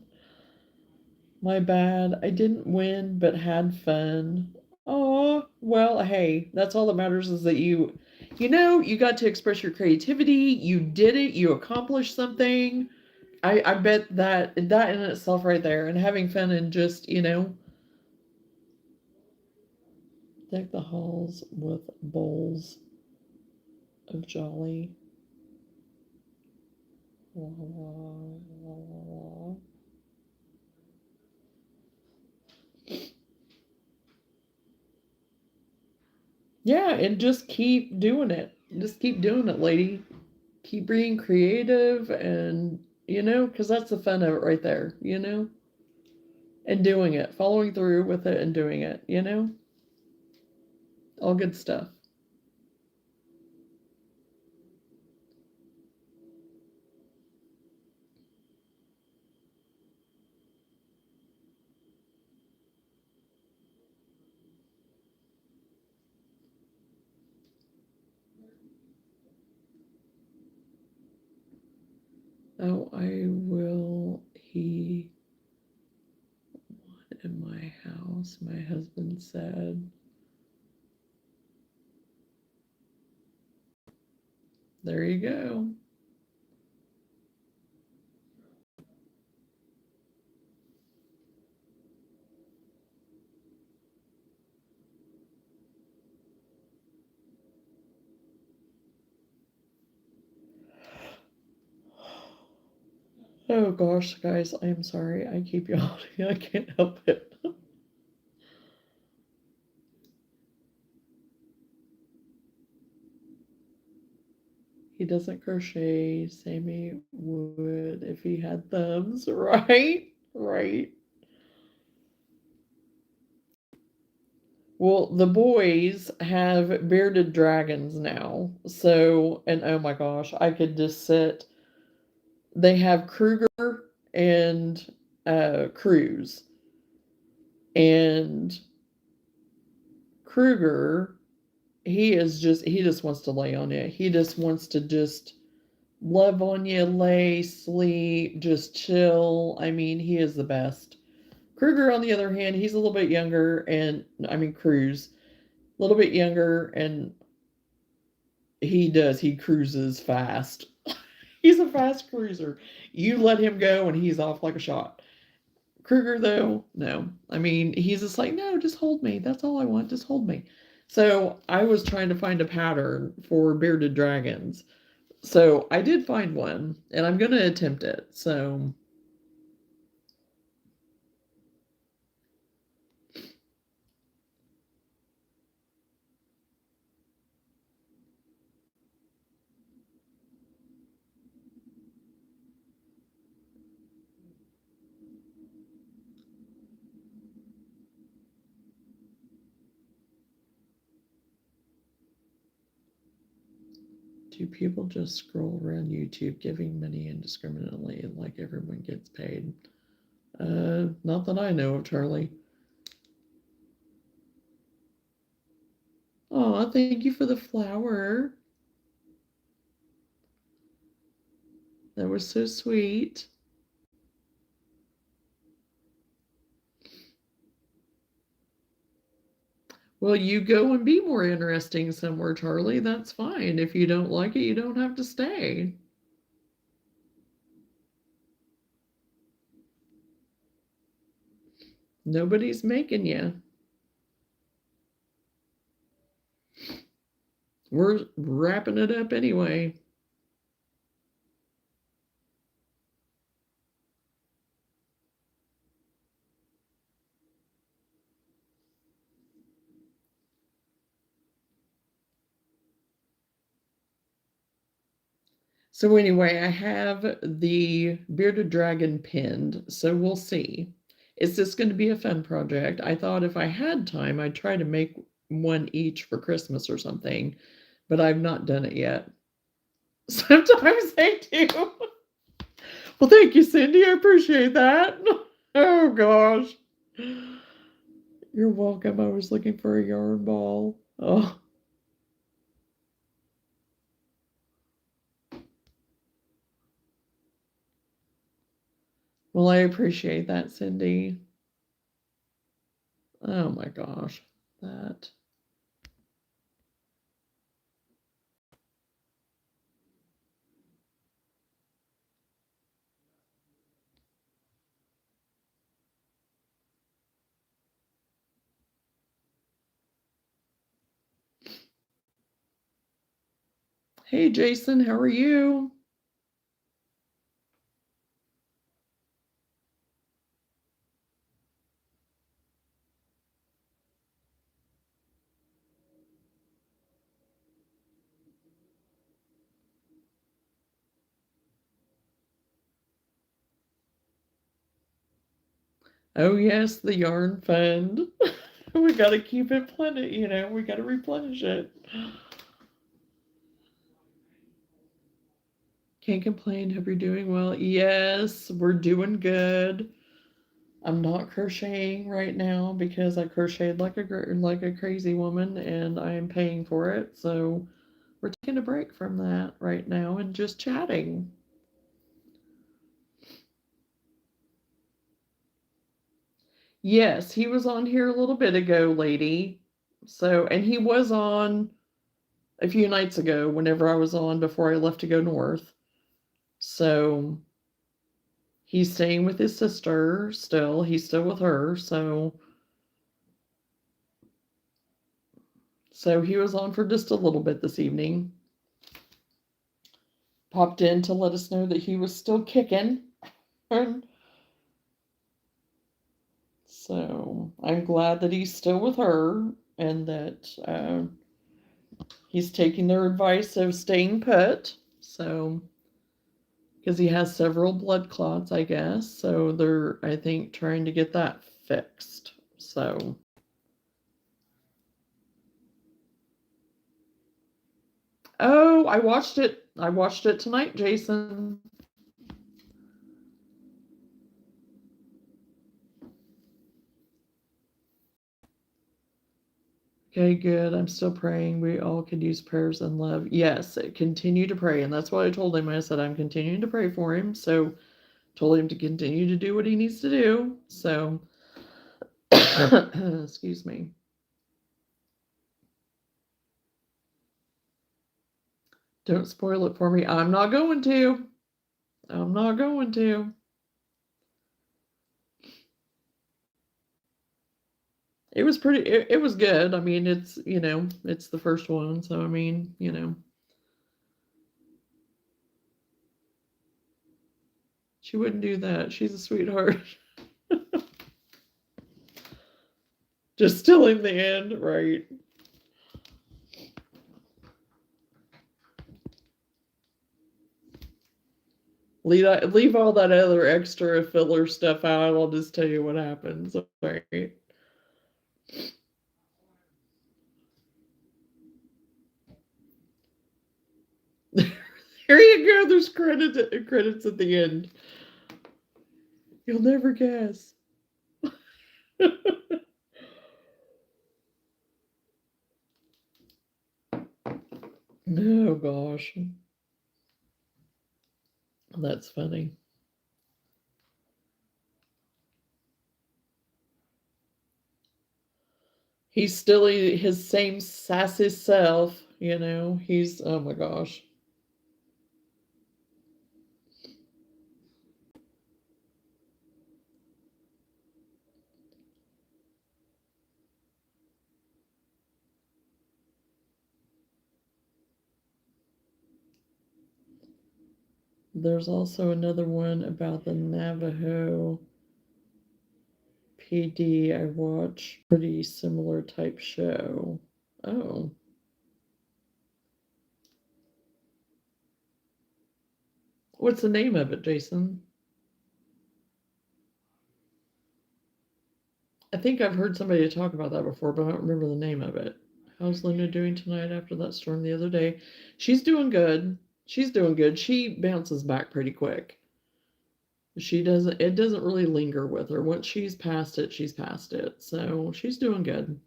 My bad. I didn't win, but had fun. Oh, well, hey, that's all that matters is that you got to express your creativity. You did it. You accomplished something. I bet that in itself right there and having fun and just, deck the halls with bowls of jolly. La, la, la, la. Yeah, and just keep doing it. Just keep doing it, lady. Keep being creative and, because that's the fun of it right there, and doing it, following through with it and doing it, all good stuff. Oh, I will. He won in my house, my husband said. There you go. Oh gosh, guys, I'm sorry. I keep yawning. I can't help it. He doesn't crochet. Sammy would if he had thumbs, right? Right. Well, the boys have bearded dragons now. So, and oh my gosh, I could just sit. They have Kruger and Cruz. And Kruger, he just wants to lay on you. He just wants to just love on you, lay, sleep, just chill. I mean, he is the best. Kruger, on the other hand, he's a little bit younger, and I mean, Cruz, a little bit younger, and He does. He cruises fast. He's a fast cruiser. You let him go and he's off like a shot. Kruger, though, no. I mean, he's just like, no, just hold me. That's all I want. Just hold me. So I was trying to find a pattern for bearded dragons. So I did find one, and I'm going to attempt it. So do people just scroll around YouTube giving money indiscriminately like everyone gets paid? Not that I know of, Charlie. Oh, thank you for the flower. That was so sweet. Well, you go and be more interesting somewhere, Charlie. That's fine. If you don't like it, you don't have to stay. Nobody's making you. We're wrapping it up anyway. So anyway, I have the bearded dragon pinned, so we'll see. Is this going to be a fun project? I thought if I had time, I'd try to make one each for Christmas or something, but I've not done it yet. Sometimes I do. Well, thank you, Cindy. I appreciate that. Oh gosh. You're welcome. I was looking for a yarn ball. Oh. Well, I appreciate that, Cindy. Oh my gosh. That. Hey, Jason, how are you? Oh, yes, the yarn fund. We got to keep it we got to replenish it. Can't complain. Hope you're doing well. Yes, we're doing good. I'm not crocheting right now because I crocheted like a crazy woman and I am paying for it. So we're taking a break from that right now and just chatting. Yes, he was on here a little bit ago, lady. So, and he was on a few nights ago whenever I was on before I left to go north. So, he's staying with his sister still. He's still with her. So he was on for just a little bit this evening. Popped in to let us know that he was still kicking. So I'm glad that he's still with her and that he's taking their advice of staying put. So, because he has several blood clots, I guess. So they're, I think, trying to get that fixed. So, oh, I watched it. I watched it tonight, Jason. Okay, good. I'm still praying. We all could use prayers and love. Yes, continue to pray. And that's what I told him. I said, I'm continuing to pray for him. So, told him to continue to do what he needs to do. So, excuse me. Don't spoil it for me. I'm not going to. I'm not going to. It was pretty, it was good. I mean, it's, it's the first one. So, I mean, she wouldn't do that. She's a sweetheart. Just still in the end, right? Leave all that other extra filler stuff out. I'll just tell you what happens. Right. Here you go. There's credits at the end. You'll never guess. Oh gosh. That's funny. He's still his same sassy self, He's, oh my gosh. There's also another one about the Navajo PD I watch. Pretty similar type show. Oh. What's the name of it, Jason? I think I've heard somebody talk about that before, but I don't remember the name of it. How's Luna doing tonight after that storm the other day? She's doing good. She's doing good. She bounces back pretty quick. It doesn't really linger with her. Once she's past it, she's past it. So she's doing good.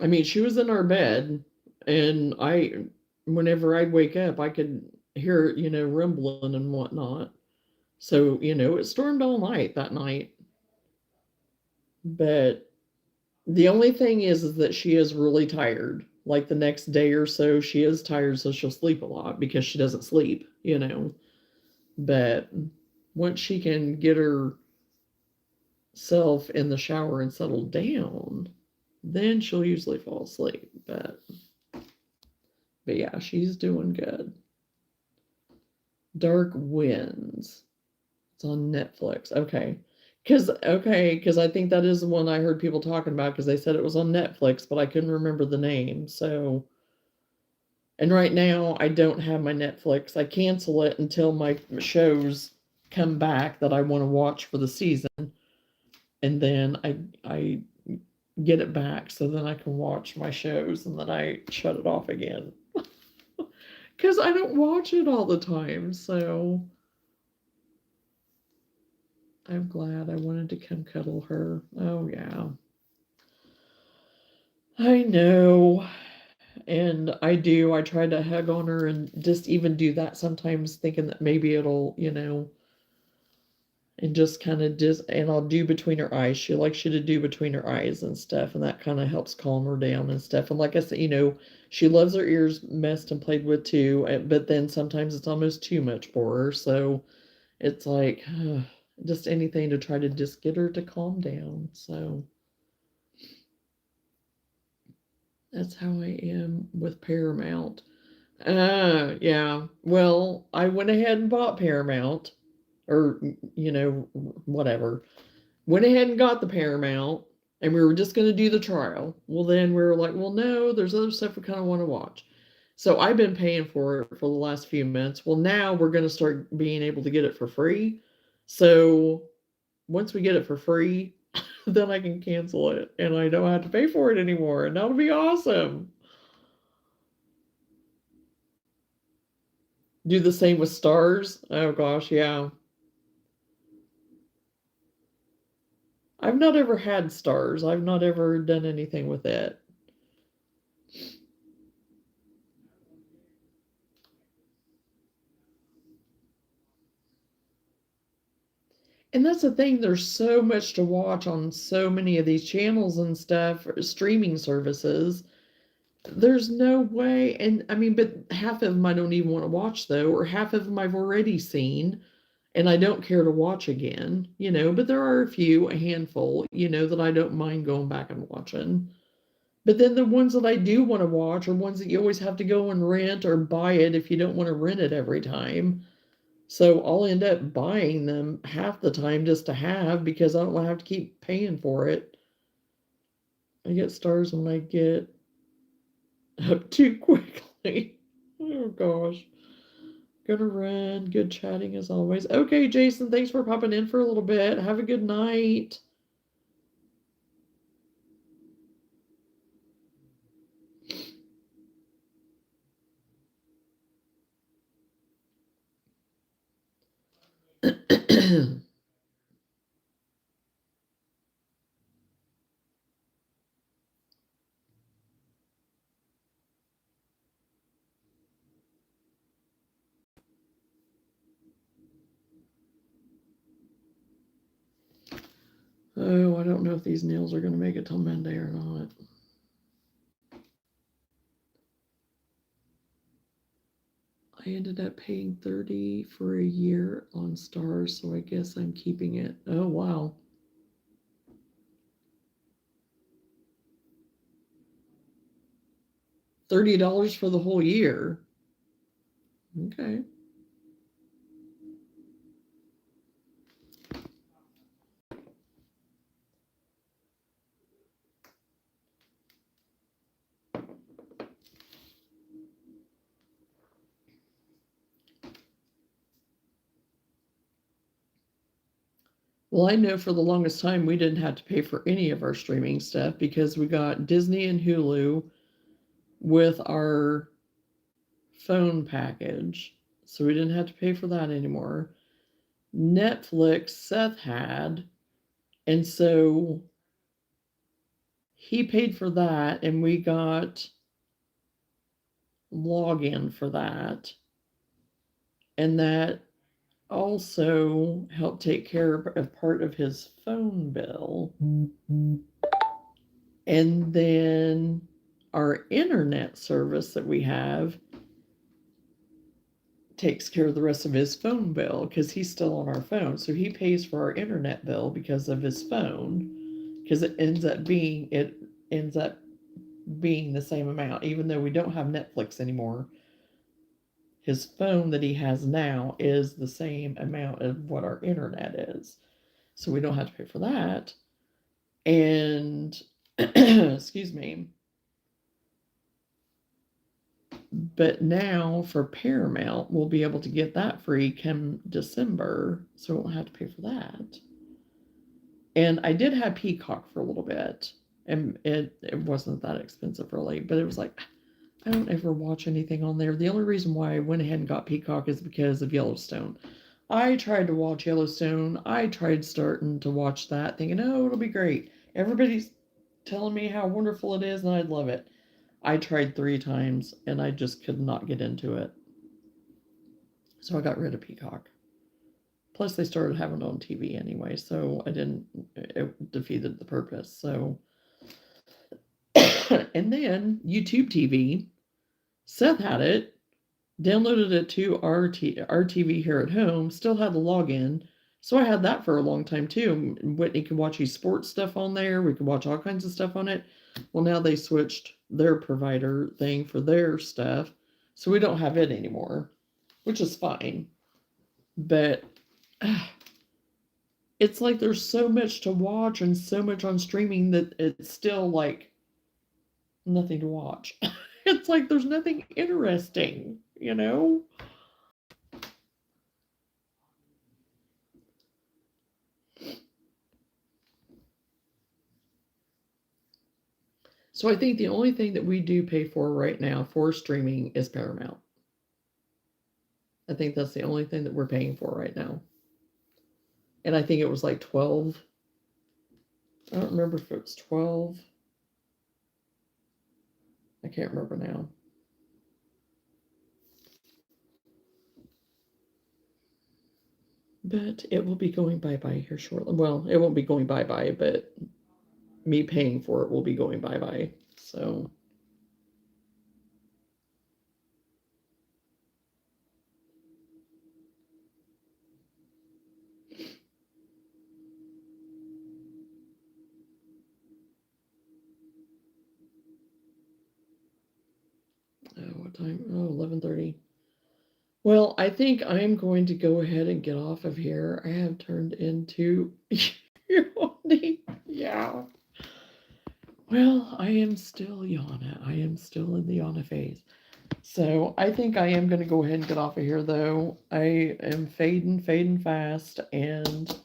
I mean, she was in our bed, and whenever I'd wake up, I could hear, rumbling and whatnot. So, it stormed all night that night. But the only thing is that she is really tired. Like the next day or so, she is tired, so she'll sleep a lot because she doesn't sleep. But once she can get herself in the shower and settle down, then she'll usually fall asleep. But yeah, she's doing good. Dark Winds. It's on Netflix. Okay. Because I think that is the one I heard people talking about because they said it was on Netflix, but I couldn't remember the name. So, and right now I don't have my Netflix. I cancel it until my shows come back that I want to watch for the season, and then I get it back so then I can watch my shows, and then I shut it off again because I don't watch it all the time. So I'm glad I wanted to come cuddle her. Oh yeah. I know. And I do. I try to hug on her and just even do that sometimes, thinking that maybe it'll, and just kind of and I'll do between her eyes. She likes you to do between her eyes and stuff, and that kind of helps calm her down and stuff. And like I said, she loves her ears messed and played with too, but then sometimes it's almost too much for her. So it's like just anything to try to just get her to calm down. So that's how I am with Paramount. Yeah. Well, I went ahead and bought Paramount, or, whatever. Went ahead and got the Paramount, and we were just going to do the trial. Well, then we were like, well, no, there's other stuff we kind of want to watch. So I've been paying for it for the last few months. Well, now we're going to start being able to get it for free. So once we get it for free, then I can cancel it and I don't have to pay for it anymore. And that'll be awesome. Do the same with stars. Oh gosh, yeah. I've not ever had stars. I've not ever done anything with it. And that's the thing, there's so much to watch on so many of these channels and stuff, streaming services. There's no way. And I mean, but half of them I don't even want to watch though, or half of them I've already seen and I don't care to watch again, but there are a handful, that I don't mind going back and watching. But then the ones that I do want to watch are ones that you always have to go and rent or buy it if you don't want to rent it every time. So I'll end up buying them half the time just to have because I don't want to have to keep paying for it. I get stars when I get up too quickly. Oh gosh. Gonna run. Good chatting as always. Okay, Jason, thanks for popping in for a little bit. Have a good night. Oh, I don't know if these nails are going to make it till Monday or not. I ended up paying $30 for a year on stars, so I guess I'm keeping it. Oh, wow. $30 for the whole year. Okay. Well, I know for the longest time we didn't have to pay for any of our streaming stuff because we got Disney and Hulu with our phone package. So we didn't have to pay for that anymore. Netflix, Seth had, and so he paid for that, and we got login for that. And that also helped take care of part of his phone bill. And then our internet service that we have takes care of the rest of his phone bill because he's still on our phone. So he pays for our internet bill because of his phone because it ends up being the same amount even though we don't have Netflix anymore. His phone that he has now is the same amount of what our internet is. So we don't have to pay for that. And excuse me. But now for Paramount, we'll be able to get that free come December, so we won't have to pay for that. And I did have Peacock for a little bit, and it wasn't that expensive really, but it was like, I don't ever watch anything on there. The only reason why I went ahead and got Peacock is because of Yellowstone. I tried to watch Yellowstone. I tried starting to watch that, thinking, oh, it'll be great. Everybody's telling me how wonderful it is, and I'd love it. I tried 3 times, and I just could not get into it. So I got rid of Peacock. Plus, they started having it on TV anyway, so it defeated the purpose. So, and then YouTube TV, Seth had it, downloaded it to our TV here at home, still had the login. So I had that for a long time too. Whitney could watch his sports stuff on there. We could watch all kinds of stuff on it. Well, now they switched their provider thing for their stuff. So we don't have it anymore, which is fine. But it's like there's so much to watch and so much on streaming that it's still like nothing to watch. It's like there's nothing interesting, you know? So I think the only thing that we do pay for right now for streaming is Paramount. I think that's the only thing that we're paying for right now. And I think it was like 12. I don't remember if it was 12. I can't remember now. But it will be going bye-bye here shortly. Well, it won't be going bye-bye, but me paying for it will be going bye-bye. So What time? Oh, 11:30. Well, I think I'm going to go ahead and get off of here. I have turned into yawning. Yeah. Well, I am still Johnna. I am still in the Johnna phase. So I think I am going to go ahead and get off of here, though. I am fading fast, and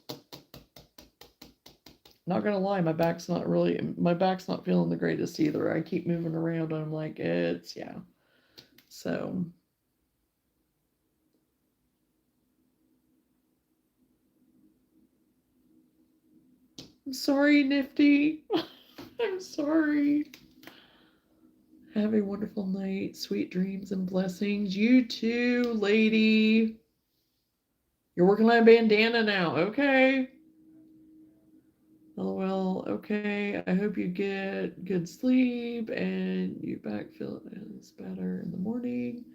not gonna lie, my back's not feeling the greatest either. I keep moving around, and I'm like, yeah. So I'm sorry, Nifty. I'm sorry. Have a wonderful night. Sweet dreams and blessings. You too, lady. You're working on a bandana now. Okay. LOL. Okay. I hope you get good sleep and you back feel better in the morning.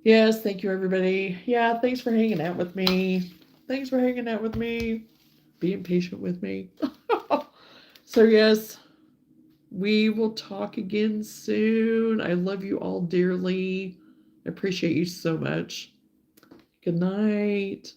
Yes. Thank you, everybody. Yeah. Thanks for hanging out with me. Thanks for hanging out with me. Being patient with me. So, yes. We will talk again soon. I love you all dearly. I appreciate you so much. Good night.